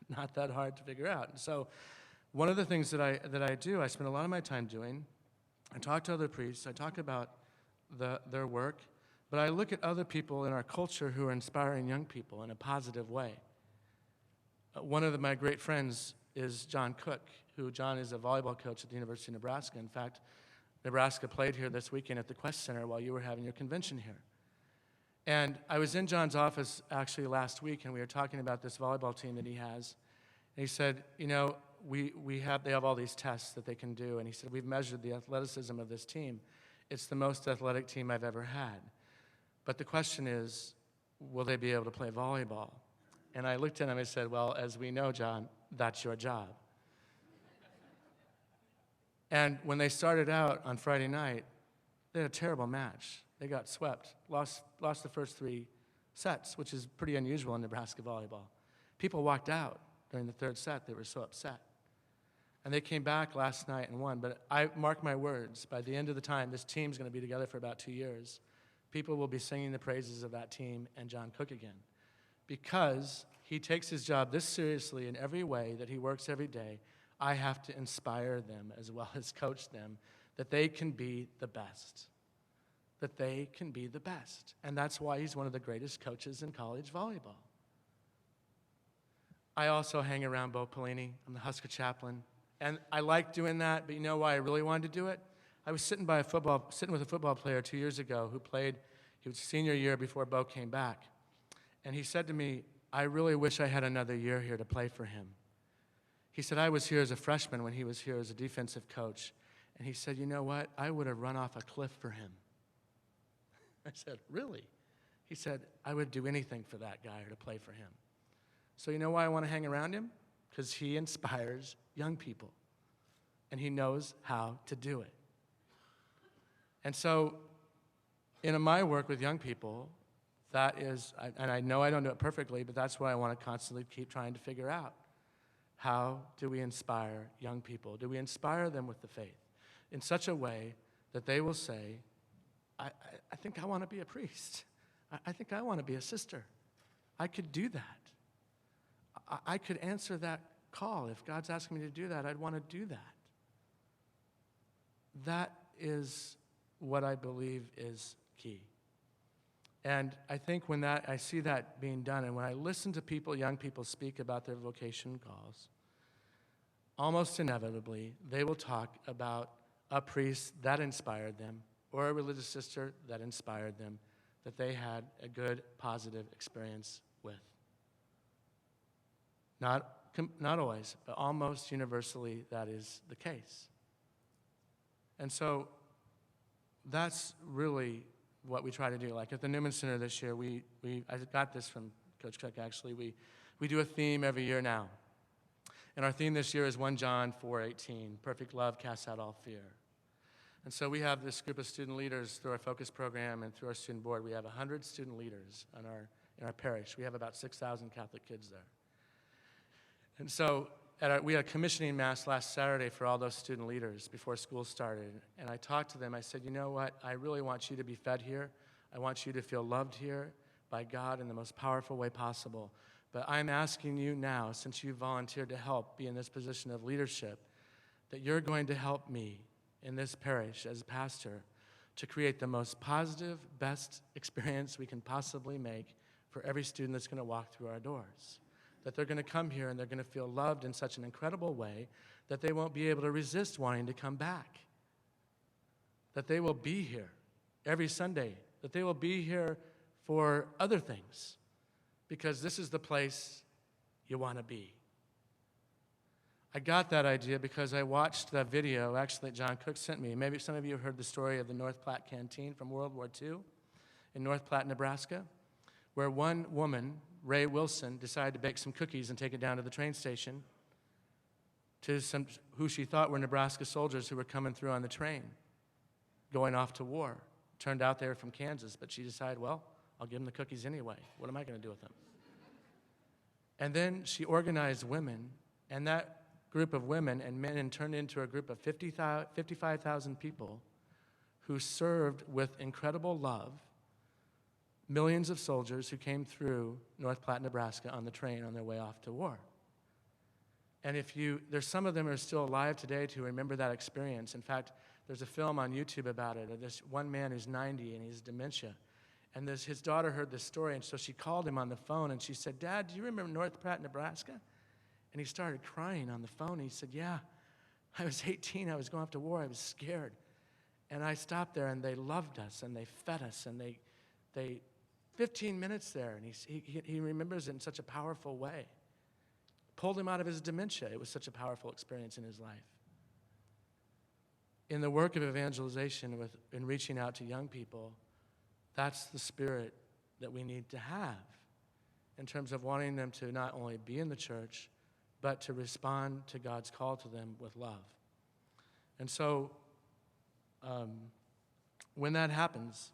not that hard to figure out. And so one of the things that I do, I spend a lot of my time doing, I talk to other priests, I talk about their work, but I look at other people in our culture who are inspiring young people in a positive way. One of my great friends is John Cook, John is a volleyball coach at the University of Nebraska. In fact, Nebraska played here this weekend at the Quest Center while you were having your convention here. And I was in John's office actually last week, and we were talking about this volleyball team that he has. And he said, you know, they have all these tests that they can do. And he said, we've measured the athleticism of this team. It's the most athletic team I've ever had. But the question is, will they be able to play volleyball? And I looked at him and I said, well, as we know, John, that's your job. And when they started out on Friday night, they had a terrible match. They got swept, lost the first 3 sets, which is pretty unusual in Nebraska volleyball. People walked out during the 3rd set. They were so upset. And they came back last night and won. But I mark my words, by the end of the time, this team's going to be together for about 2 years. People will be singing the praises of that team and John Cook again, because he takes his job this seriously in every way that he works every day. I have to inspire them as well as coach them that they can be the best. That they can be the best. And that's why he's one of the greatest coaches in college volleyball. I also hang around Bo Pelini. I'm the Husker chaplain. And I like doing that, but you know why I really wanted to do it? I was sitting with a football player 2 years ago who played, he was senior year before Bo came back. And he said to me, I really wish I had another year here to play for him. He said, I was here as a freshman when he was here as a defensive coach. And he said, you know what? I would have run off a cliff for him. I said, really? He said, I would do anything for that guy or to play for him. So you know why I want to hang around him? Because he inspires young people. And he knows how to do it. And so in my work with young people, that is, and I know I don't do it perfectly, but that's what I want to constantly keep trying to figure out. How do we inspire young people? Do we inspire them with the faith in such a way that they will say, I think I want to be a priest. I think I want to be a sister. I could do that. I could answer that call. If God's asking me to do that, I'd want to do that. That is what I believe is key. And I think when I see that being done, and when I listen to people, young people speak about their vocation calls, almost inevitably, they will talk about a priest that inspired them, or a religious sister that inspired them, that they had a good, positive experience with. Not always, but almost universally that is the case. And so that's really what we try to do. Like at the Newman Center this year, I got this from Coach Cook actually, we do a theme every year now. And our theme this year is 1 John 4:18, perfect love casts out all fear. And so we have this group of student leaders through our Focus program and through our student board. We have 100 student leaders in our parish. We have about 6,000 Catholic kids there. And so we had a commissioning mass last Saturday for all those student leaders before school started. And I talked to them. I said, you know what? I really want you to be fed here. I want you to feel loved here by God in the most powerful way possible. But I'm asking you now, since you volunteered to help be in this position of leadership, that you're going to help me in this parish as a pastor to create the most positive, best experience we can possibly make for every student that's going to walk through our doors. That they're going to come here and they're going to feel loved in such an incredible way that they won't be able to resist wanting to come back. That they will be here every Sunday. That they will be here for other things. Because this is the place you want to be. I got that idea because I watched that video, actually, that John Cook sent me. Maybe some of you have heard the story of the North Platte Canteen from World War II in North Platte, Nebraska, where one woman, Ray Wilson, decided to bake some cookies and take it down to the train station to some who she thought were Nebraska soldiers who were coming through on the train, going off to war. Turned out they were from Kansas, but she decided, well, I'll give them the cookies anyway. What am I going to do with them? And then she organized women, and that group of women and men turned into a group of 55,000 people who served with incredible love millions of soldiers who came through North Platte, Nebraska on the train on their way off to war. And there's some of them who are still alive today to remember that experience. In fact, there's a film on YouTube about it of this one man who's 90 and he's dementia. And his daughter heard this story, and so she called him on the phone and she said, "Dad, do you remember North Platte, Nebraska?" And he started crying on the phone. He said, "Yeah, I was 18, I was going off to war, I was scared. And I stopped there and they loved us and they fed us and they 15 minutes there." And he remembers it in such a powerful way. Pulled him out of his dementia. It was such a powerful experience in his life. In the work of evangelization in reaching out to young people, that's the spirit that we need to have in terms of wanting them to not only be in the church, but to respond to God's call to them with love. And so when that happens,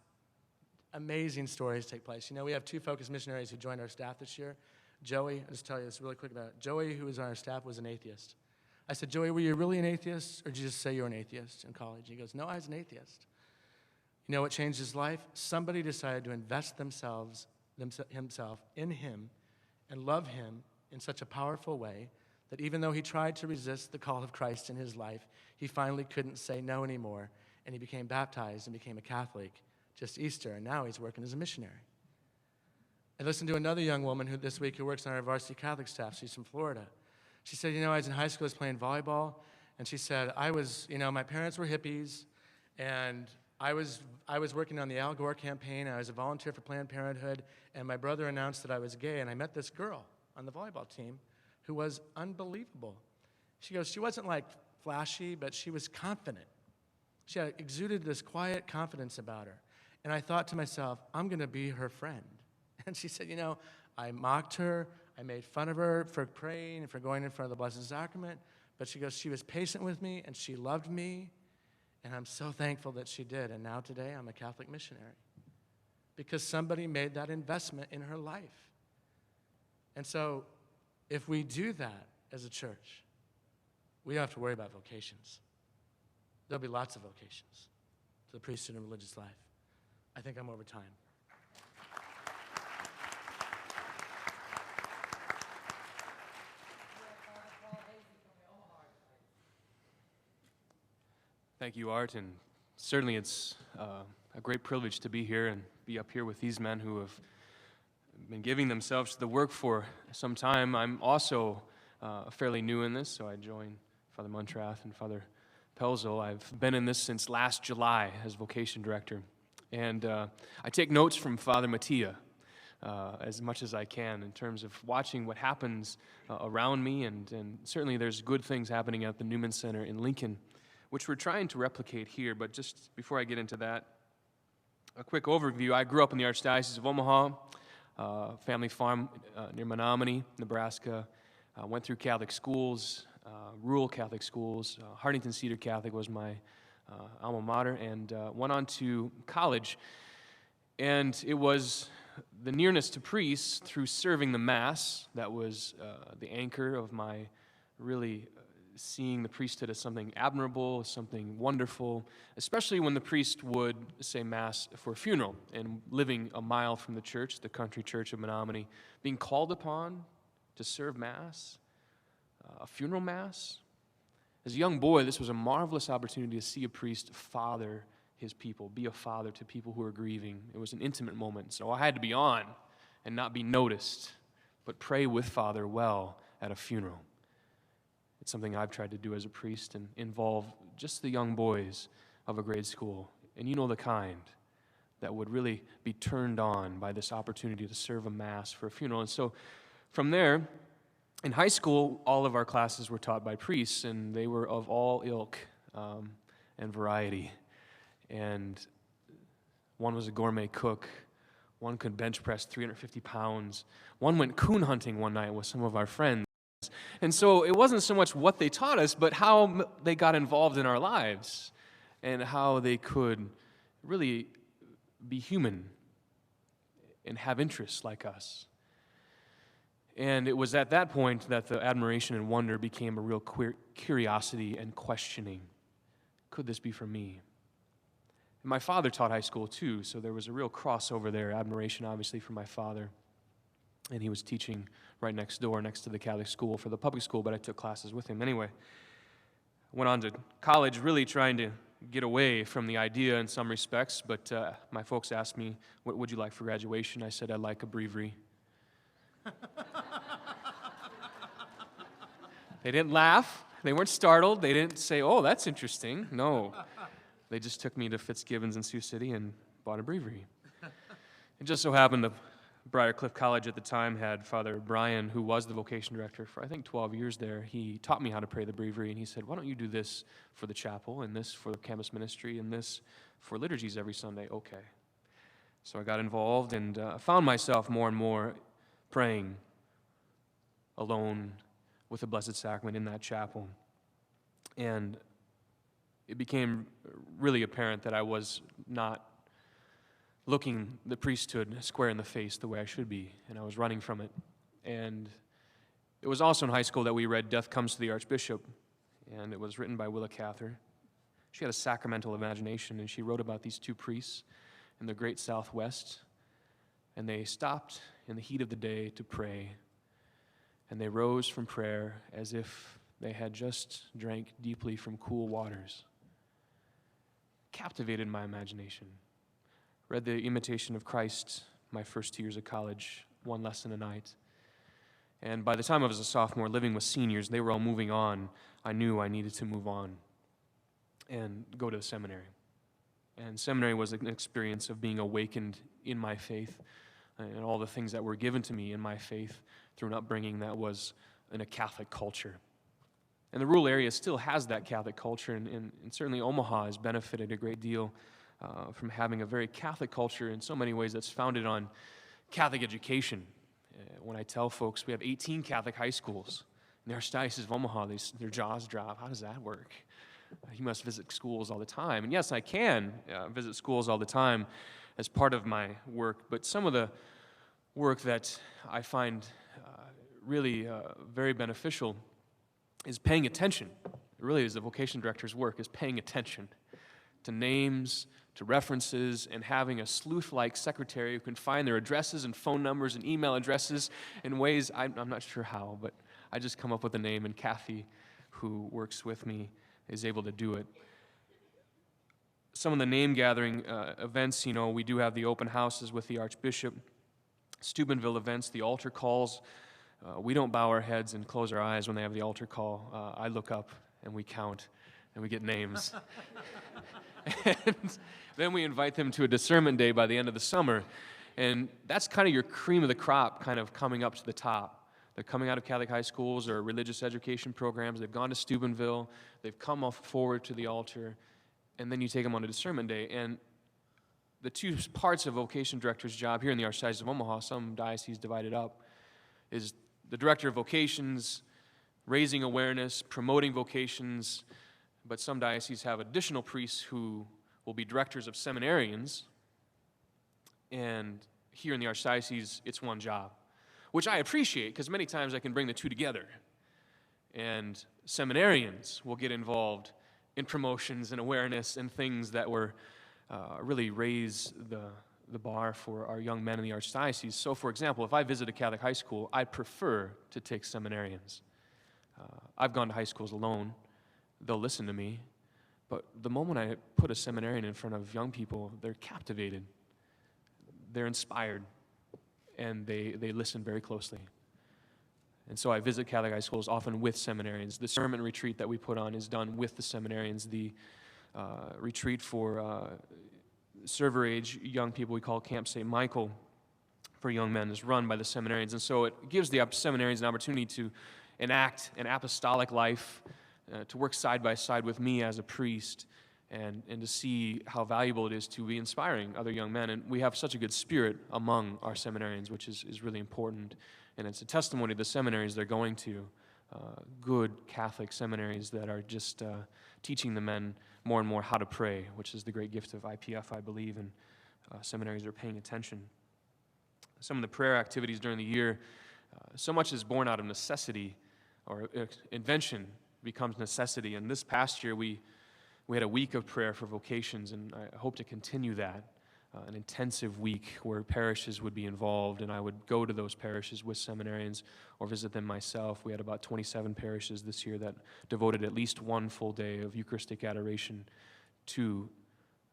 amazing stories take place. You know, we have 2 Focus missionaries who joined our staff this year. Joey, I'll just tell you this really quick about it. Joey, who was on our staff, was an atheist. I said, "Joey, were you really an atheist, or did you just say you were an atheist in college?" He goes, "No, I was an atheist." You know what changed his life? Somebody decided to invest himself in him and love him in such a powerful way that even though he tried to resist the call of Christ in his life, he finally couldn't say no anymore, and he became baptized and became a Catholic just Easter, and now he's working as a missionary. I listened to another young woman this week who works on our varsity Catholic staff. She's from Florida. She said, "You know, I was in high school, I was playing volleyball," and she said, my parents were hippies, and I was working on the Al Gore campaign. I was a volunteer for Planned Parenthood, and my brother announced that I was gay, and I met this girl on the volleyball team who was unbelievable. She goes, she wasn't like flashy, but she was confident. She exuded this quiet confidence about her. And I thought to myself, I'm going to be her friend. And she said, I mocked her, I made fun of her for praying and for going in front of the Blessed Sacrament, but she goes, she was patient with me and she loved me, and I'm so thankful that she did. And now today I'm a Catholic missionary because somebody made that investment in her life. And so if we do that as a church, we don't have to worry about vocations. There'll be lots of vocations to the priesthood and religious life. I think I'm over time. Thank you, Art, and certainly it's a great privilege to be here and be up here with these men who have been giving themselves to the work for some time. I'm also fairly new in this, so I joined Father Muntrath and Father Pelzell. I've been in this since last July as Vocation Director, and I take notes from Father Matia as much as I can in terms of watching what happens around me, and certainly there's good things happening at the Newman Center in Lincoln, which we're trying to replicate here. But just before I get into that, a quick overview. I grew up in the Archdiocese of Omaha, family farm near Menominee, Nebraska. Went through Catholic schools, rural Catholic schools. Hartington Cedar Catholic was my alma mater, and went on to college. And it was the nearness to priests through serving the Mass that was the anchor of my really seeing the priesthood as something admirable, something wonderful, especially when the priest would say Mass for a funeral and living a mile from the church, the country church of Menominee, being called upon to serve Mass, a funeral Mass. As a young boy, this was a marvelous opportunity to see a priest father his people, be a father to people who are grieving. It was an intimate moment, so I had to be on and not be noticed, but pray with Father well at a funeral. It's something I've tried to do as a priest and involve just the young boys of a grade school, and you know the kind that would really be turned on by this opportunity to serve a Mass for a funeral. And so from there, in high school, all of our classes were taught by priests, and they were of all ilk and variety. And one was a gourmet cook. One could bench press 350 pounds. One went coon hunting one night with some of our friends. And so it wasn't so much what they taught us, but how they got involved in our lives and how they could really be human and have interests like us. And it was at that point that the admiration and wonder became a real curiosity and questioning. Could this be for me? And my father taught high school too, so there was a real crossover there, admiration obviously for my father. And he was teaching right next door, next to the Catholic school for the public school, but I took classes with him anyway. Went on to college really trying to get away from the idea in some respects, but my folks asked me, what would you like for graduation? I said, I'd like a breviary. They didn't laugh. They weren't startled. They didn't say, oh, that's interesting. No. They just took me to Fitzgibbons in Sioux City and bought a breviary. It just so happened that Briarcliff College at the time had Father Brian, who was the vocation director for, I think, 12 years there. He taught me how to pray the breviary, and he said, why don't you do this for the chapel, and this for the campus ministry, and this for liturgies every Sunday? Okay. So I got involved and found myself more and more praying alone with the Blessed Sacrament in that chapel. And it became really apparent that I was not looking the priesthood square in the face the way I should be, and I was running from it. And it was also in high school that we read Death Comes to the Archbishop, and it was written by Willa Cather. She had a sacramental imagination, and she wrote about these two priests in the great Southwest, and they stopped in the heat of the day to pray, and they rose from prayer as if they had just drank deeply from cool waters. Captivated my imagination. Read the Imitation of Christ my first 2 years of college, one lesson a night. And by the time I was a sophomore living with seniors, they were all moving on. I knew I needed to move on and go to the seminary. And seminary was an experience of being awakened in my faith and all the things that were given to me in my faith through an upbringing that was in a Catholic culture. And the rural area still has that Catholic culture, and certainly Omaha has benefited a great deal from having a very Catholic culture in so many ways that's founded on Catholic education. When I tell folks we have 18 Catholic high schools in the Archdiocese of Omaha, their jaws drop. How does that work? You must visit schools all the time. And yes, I can visit schools all the time as part of my work, but some of the work that I find really very beneficial is paying attention. It really is the vocation director's work, is paying attention to names, to references, and having a sleuth-like secretary who can find their addresses and phone numbers and email addresses in ways I'm not sure how, but I just come up with a name, and Kathy, who works with me, is able to do it. Some of the name-gathering events, we do have the open houses with the Archbishop, Steubenville events, the altar calls. We don't bow our heads and close our eyes when they have the altar call. I look up, and we count, and we get names. And then we invite them to a discernment day by the end of the summer. And that's kind of your cream of the crop kind of coming up to the top. They're coming out of Catholic high schools or religious education programs. They've gone to Steubenville. They've come forward to the altar. And then you take them on a discernment day. And the two parts of vocation director's job here in the Archdiocese of Omaha, some dioceses divided up, is the director of vocations, raising awareness, promoting vocations, but some dioceses have additional priests who will be directors of seminarians, and here in the Archdiocese, it's one job, which I appreciate because many times I can bring the two together, and seminarians will get involved in promotions and awareness and things that were really raise the bar for our young men in the Archdiocese. So, for example, if I visit a Catholic high school, I prefer to take seminarians. I've gone to high schools alone. They'll listen to me. But the moment I put a seminarian in front of young people, they're captivated. They're inspired. And they listen very closely. And so I visit Catholic high schools often with seminarians. The sermon retreat that we put on is done with the seminarians. The retreat for server age young people we call Camp St. Michael for young men is run by the seminarians. And so it gives the seminarians an opportunity to enact an apostolic life, to work side by side with me as a priest, and to see how valuable it is to be inspiring other young men. And we have such a good spirit among our seminarians, which is really important. And it's a testimony to the seminaries they're going to, good Catholic seminaries that are just teaching the men more and more how to pray, which is the great gift of IPF, I believe, and seminaries are paying attention. Some of the prayer activities during the year, so much is born out of necessity, or invention becomes necessity. And this past year, we had a week of prayer for vocations, and I hope to continue that, an intensive week where parishes would be involved, and I would go to those parishes with seminarians or visit them myself. We had about 27 parishes this year that devoted at least one full day of Eucharistic adoration to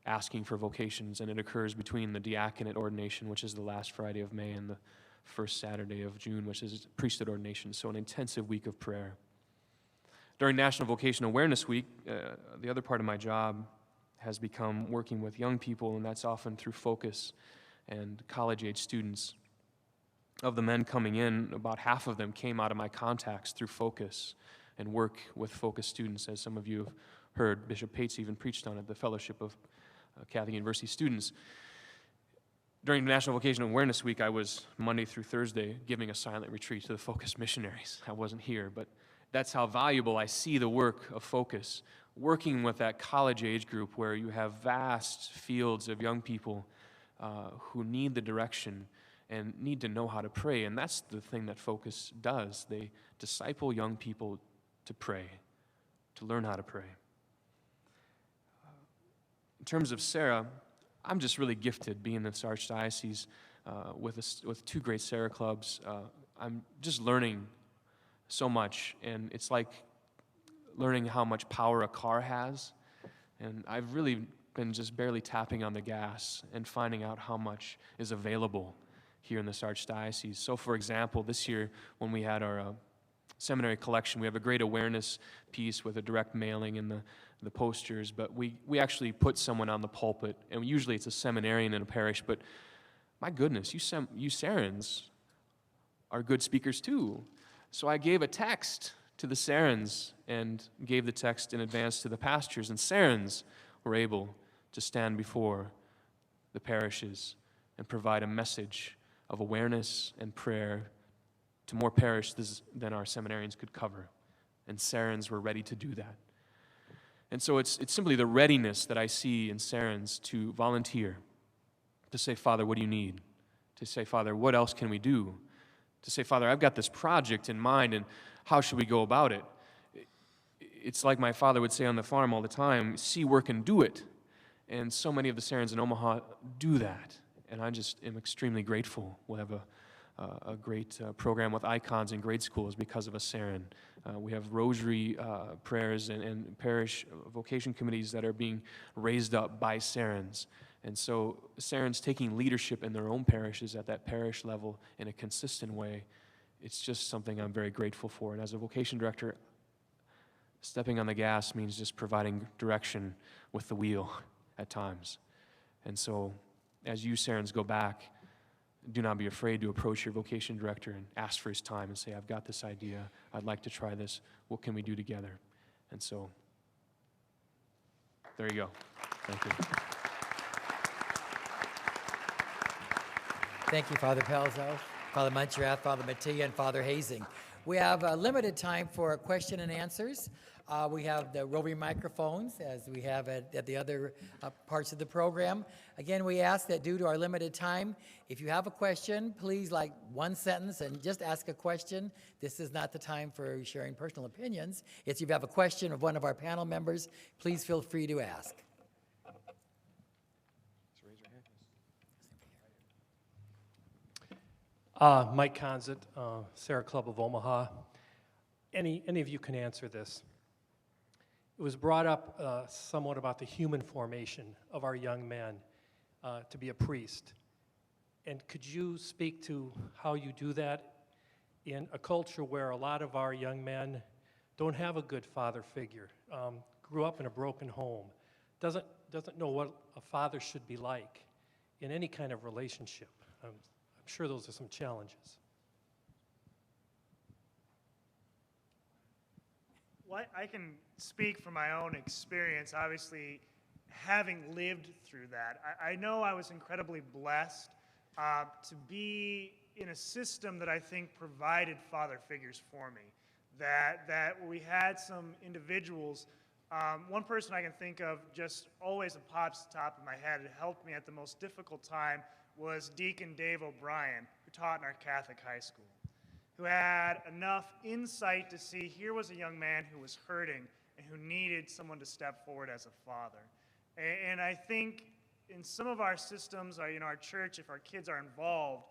asking for vocations, and it occurs between the diaconate ordination, which is the last Friday of May, and the first Saturday of June, which is priesthood ordination, so an intensive week of prayer. During National Vocation Awareness Week, the other part of my job has become working with young people, and that's often through Focus and college-age students. Of the men coming in, about half of them came out of my contacts through Focus and work with Focus students, as some of you have heard. Bishop Pates even preached on it, the Fellowship of Catholic University Students. During National Vocation Awareness Week, I was Monday through Thursday giving a silent retreat to the Focus missionaries. I wasn't here, but that's how valuable I see the work of Focus, working with that college age group where you have vast fields of young people who need the direction and need to know how to pray. And that's the thing that Focus does. They disciple young people to pray, to learn how to pray. In terms of Serra, I'm just really gifted being in this archdiocese with two great Serra clubs. I'm just learning so much, and it's like learning how much power a car has. And I've really been just barely tapping on the gas and finding out how much is available here in this archdiocese. So, for example, this year when we had our seminary collection, we have a great awareness piece with a direct mailing and the posters, but we actually put someone on the pulpit, and usually it's a seminarian in a parish, but my goodness, you Serrans are good speakers too. So I gave a text to the Serrans and gave the text in advance to the pastors, and Serrans were able to stand before the parishes and provide a message of awareness and prayer to more parishes than our seminarians could cover, and Serrans were ready to do that. And so it's simply the readiness that I see in Serrans to volunteer, to say, Father, what do you need? To say, Father, what else can we do? To say, Father, I've got this project in mind, and how should we go about it? It's like my father would say on the farm all the time, see, work, and do it. And so many of the Serrans in Omaha do that, and I just am extremely grateful. We'll have a great program with icons in grade schools because of a Serran. We have rosary prayers and parish vocation committees that are being raised up by Serrans. And so Serrans taking leadership in their own parishes at that parish level in a consistent way, it's just something I'm very grateful for. And as a vocation director, stepping on the gas means just providing direction with the wheel at times. And so as you Serrans go back, do not be afraid to approach your vocation director and ask for his time and say, I've got this idea, I'd like to try this, what can we do together? And so, there you go. Thank you. Thank you, Father Pelzell, Father Muntrath, Father Matia, and Father Hastings. We have a limited time for question and answers. We have the roving microphones, as we have at the other parts of the program. Again, we ask that due to our limited time, if you have a question, please, like one sentence, and just ask a question. This is not the time for sharing personal opinions. If you have a question of one of our panel members, please feel free to ask. Mike Conzit, Serra Club of Omaha. Any of you can answer this. It was brought up somewhat about the human formation of our young men to be a priest. And could you speak to how you do that in a culture where a lot of our young men don't have a good father figure, grew up in a broken home, doesn't know what a father should be like in any kind of relationship? I'm sure those are some challenges. Well, I can speak from my own experience, obviously, having lived through that. I know I was incredibly blessed to be in a system that I think provided father figures for me. That we had some individuals, one person I can think of just always that pops to the top of my head, it helped me at the most difficult time, was Deacon Dave O'Brien, who taught in our Catholic high school, who had enough insight to see here was a young man who was hurting and who needed someone to step forward as a father. And I think in some of our systems, our church, if our kids are involved,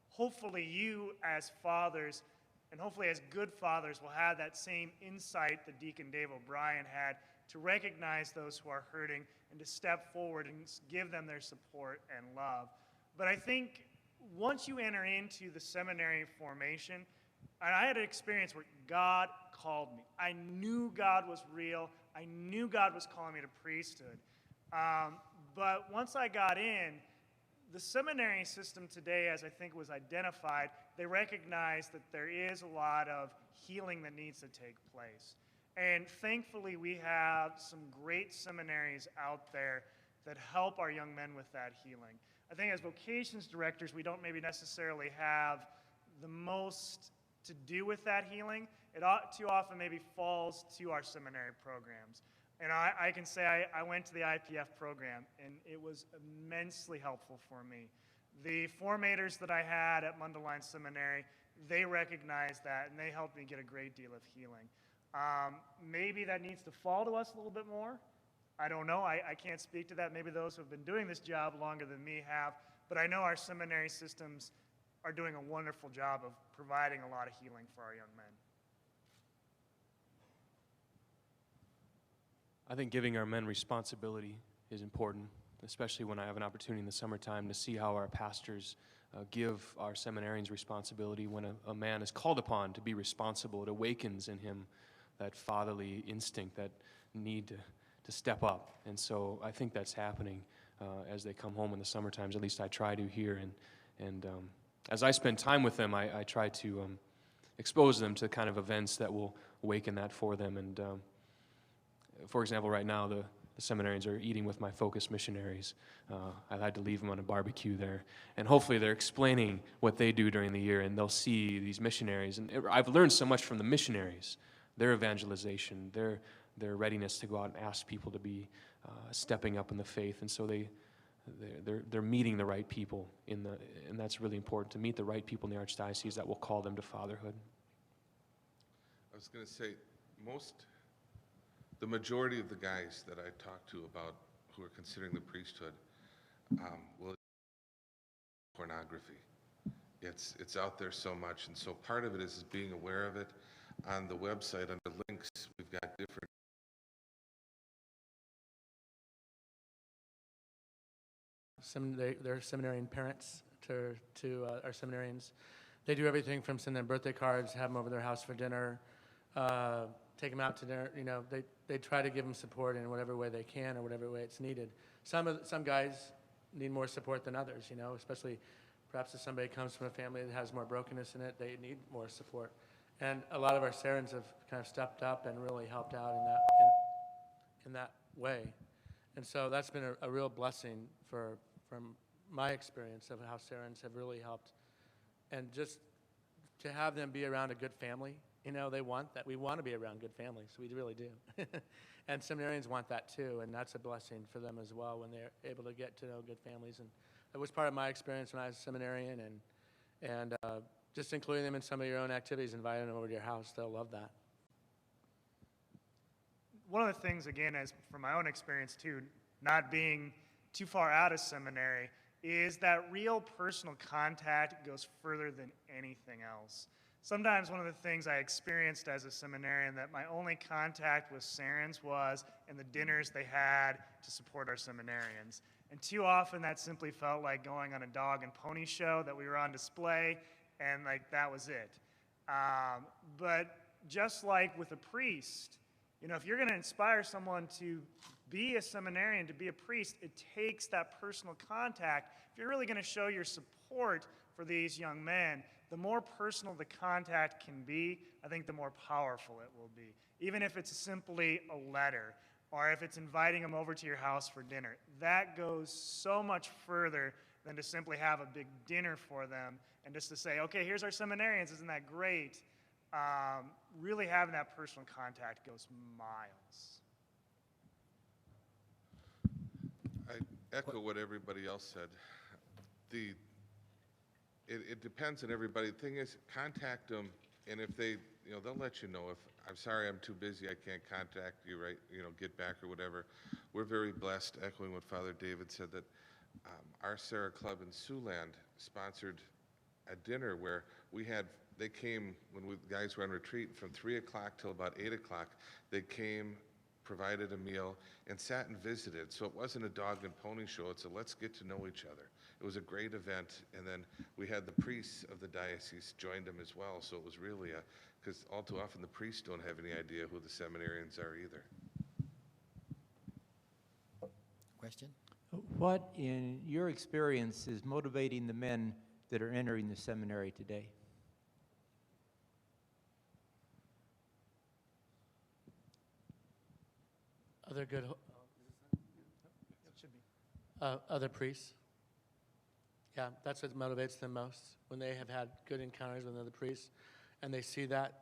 hopefully you as fathers, and hopefully as good fathers, will have that same insight that Deacon Dave O'Brien had to recognize those who are hurting and to step forward and give them their support and love. But I think once you enter into the seminary formation, and I had an experience where God called me. I knew God was real. I knew God was calling me to priesthood. But once I got in, the seminary system today, as I think was identified, they recognize that there is a lot of healing that needs to take place. And thankfully, we have some great seminaries out there that help our young men with that healing. I think as vocations directors, we don't maybe necessarily have the most to do with that healing. It too often maybe falls to our seminary programs. And I can say I went to the IPF program, and it was immensely helpful for me. The formators that I had at Mundelein Seminary, they recognized that, and they helped me get a great deal of healing. Maybe that needs to fall to us a little bit more. I don't know. I can't speak to that. Maybe those who have been doing this job longer than me have. But I know our seminary systems are doing a wonderful job of providing a lot of healing for our young men. I think giving our men responsibility is important, especially when I have an opportunity in the summertime to see how our pastors give our seminarians responsibility. When a man is called upon to be responsible, it awakens in him that fatherly instinct, that need to step up. And so I think that's happening as they come home in the summer times. At least I try to here. And as I spend time with them, I try to expose them to kind of events that will awaken that for them. And for example, right now the seminarians are eating with my Focus missionaries. I've had to leave them on a barbecue there. And hopefully they're explaining what they do during the year, and they'll see these missionaries. And I've learned so much from the missionaries, their evangelization, their readiness to go out and ask people to be stepping up in the faith. And so they're meeting the right people, and that's really important, to meet the right people in the Archdiocese that will call them to fatherhood. I was going to say, the majority of the guys that I talk to about who are considering the priesthood will pornography. It's out there so much, and so part of it is being aware of it. On the website, under links, we've got different They're seminarian parents to our seminarians. They do everything from send them birthday cards, have them over their house for dinner, take them out to dinner. They try to give them support in whatever way they can or whatever way it's needed. Some guys need more support than others, especially perhaps if somebody comes from a family that has more brokenness in it, they need more support. And a lot of our Serrans have kind of stepped up and really helped out in that way. And so that's been a real blessing from my experience of how Serrans have really helped. And just to have them be around a good family, they want that. We want to be around good families. We really do. And seminarians want that too, and that's a blessing for them as well when they're able to get to know good families. And that was part of my experience when I was a seminarian, and just including them in some of your own activities, inviting them over to your house. They'll love that. One of the things, again, as from my own experience too, not being too far out of seminary, is that real personal contact goes further than anything else. Sometimes one of the things I experienced as a seminarian, that my only contact with Serrans was in the dinners they had to support our seminarians. And too often that simply felt like going on a dog and pony show, that we were on display, and that was it. But just like with a priest, if you're going to inspire someone to be a seminarian, to be a priest, it takes that personal contact. If you're really going to show your support for these young men, the more personal the contact can be, I think the more powerful it will be. Even if it's simply a letter, or if it's inviting them over to your house for dinner, that goes so much further than to simply have a big dinner for them and just to say, okay, here's our seminarians, isn't that great? Really having that personal contact goes miles. I echo what everybody else said. It depends on everybody. The thing is, contact them, and if they, they'll let you know. If I'm sorry, I'm too busy, I can't contact you, right? Get back or whatever. We're very blessed, echoing what Father David said, that our Serra Club in Siouxland sponsored a dinner where they came when guys were on retreat from 3 o'clock till about 8 o'clock. They came, provided a meal, and sat and visited. So it wasn't a dog and pony show. It's a let's get to know each other. It was a great event. And then we had the priests of the diocese joined them as well. So it was really because all too often the priests don't have any idea who the seminarians are either. Question? What, in your experience, is motivating the men that are entering the seminary today? Other good, other priests. Yeah, that's what motivates them most. When they have had good encounters with other priests, and they see that's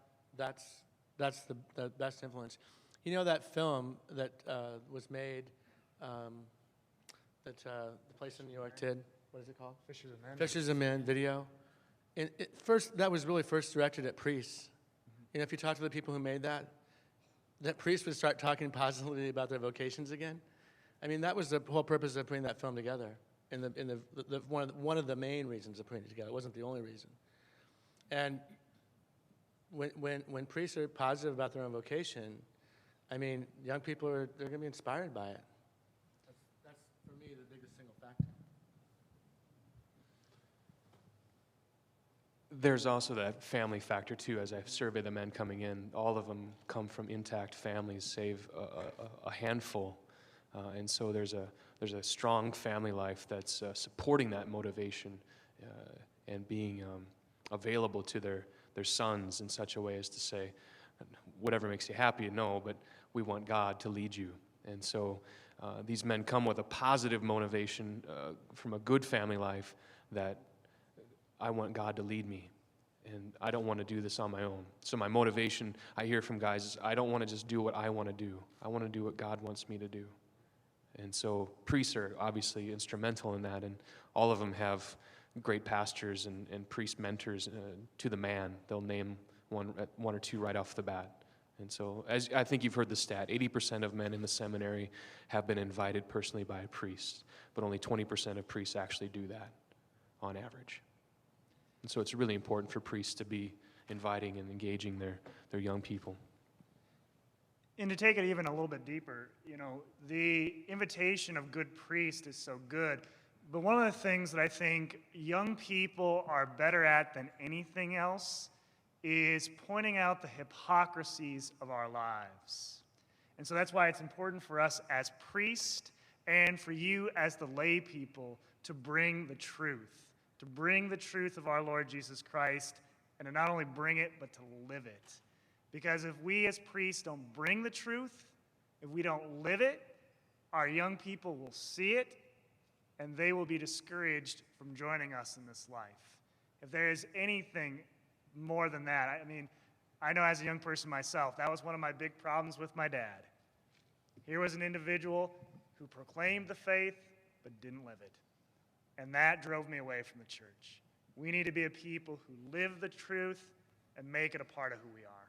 the best influence. You know that film that was made, that the place in New York did. What is it called? Fishers of Men. Fishers of Men video. And that was really first directed at priests. If you talk to the people who made that priests would start talking positively about their vocations again. I mean, that was the whole purpose of putting that film together. One of the main reasons of putting it together. It wasn't the only reason. And when priests are positive about their own vocation, I mean, young people they're going to be inspired by it. That's for me the biggest single factor. There's also that family factor too. As I survey the men coming in, all of them come from intact families, save a handful, and so there's a strong family life that's supporting that motivation and being available to their sons in such a way as to say, whatever makes you happy, no, but we want God to lead you. And so these men come with a positive motivation from a good family life that I want God to lead me, and I don't want to do this on my own. So my motivation, I hear from guys, is I don't want to just do what I want to do. I want to do what God wants me to do. And so priests are obviously instrumental in that, and all of them have great pastors and priest mentors to the man. They'll name one or two right off the bat. And so, as I think you've heard the stat, 80% of men in the seminary have been invited personally by a priest, but only 20% of priests actually do that on average. And so it's really important for priests to be inviting and engaging their young people. And to take it even a little bit deeper, the invitation of good priest is so good. But one of the things that I think young people are better at than anything else is pointing out the hypocrisies of our lives. And so that's why it's important for us as priests and for you as the lay people to bring the truth of our Lord Jesus Christ, and to not only bring it, but to live it. Because if we as priests don't bring the truth, if we don't live it, our young people will see it, and they will be discouraged from joining us in this life. If there is anything more than that, I know as a young person myself, that was one of my big problems with my dad. Here was an individual who proclaimed the faith, but didn't live it. And that drove me away from the church. We need to be a people who live the truth and make it a part of who we are.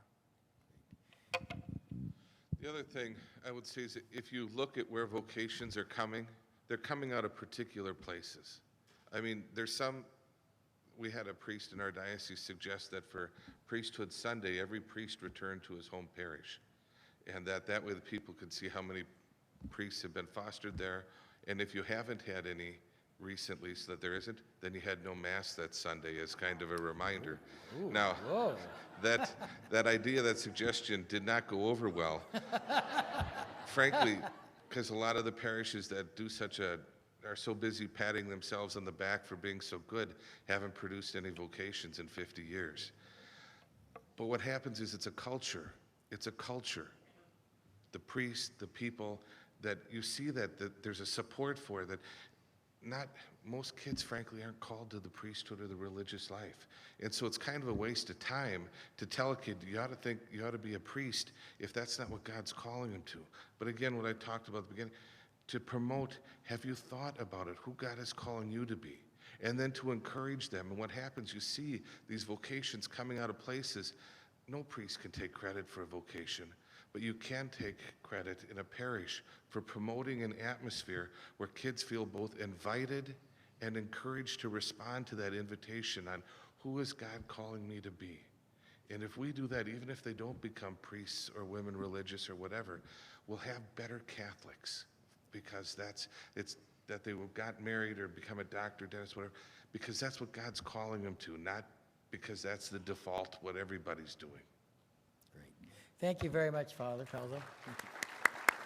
The other thing I would say is that if you look at where vocations are coming, they're coming out of particular places. We had a priest in our diocese suggest that for Priesthood Sunday, every priest return to his home parish. And that way the people could see how many priests have been fostered there. And if you haven't had any recently, so that there isn't, then you had no Mass that Sunday as kind of a reminder. Ooh, now, whoa. that idea, that suggestion did not go over well. Frankly, because a lot of the parishes that do such a are so busy patting themselves on the back for being so good haven't produced any vocations in 50 years. But what happens is it's a culture. It's a culture. The priests, the people, that you see that there's a support for, that not most kids, frankly, aren't called to the priesthood or the religious life. And so it's kind of a waste of time to tell a kid, you ought to think you ought to be a priest if that's not what God's calling him to. But again, what I talked about at the beginning, to promote, have you thought about it, who God is calling you to be? And then to encourage them. And what happens, you see these vocations coming out of places. No priest can take credit for a vocation, but you can take credit in a parish for promoting an atmosphere where kids feel both invited and encouraged to respond to that invitation on who is God calling me to be. And if we do that, even if they don't become priests or women religious or whatever, we'll have better Catholics, because that they got married or become a doctor, dentist, whatever, because that's what God's calling them to, not because that's the default, what everybody's doing. Great. Thank you very much, Father Pelzell.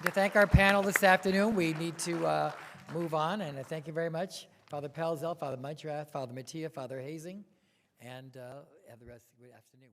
To thank our panel this afternoon, we need to move on, and I thank you very much, Father Pelzell, Father Muntrath, Father Matia, Father Hastings, and have the rest of the good afternoon.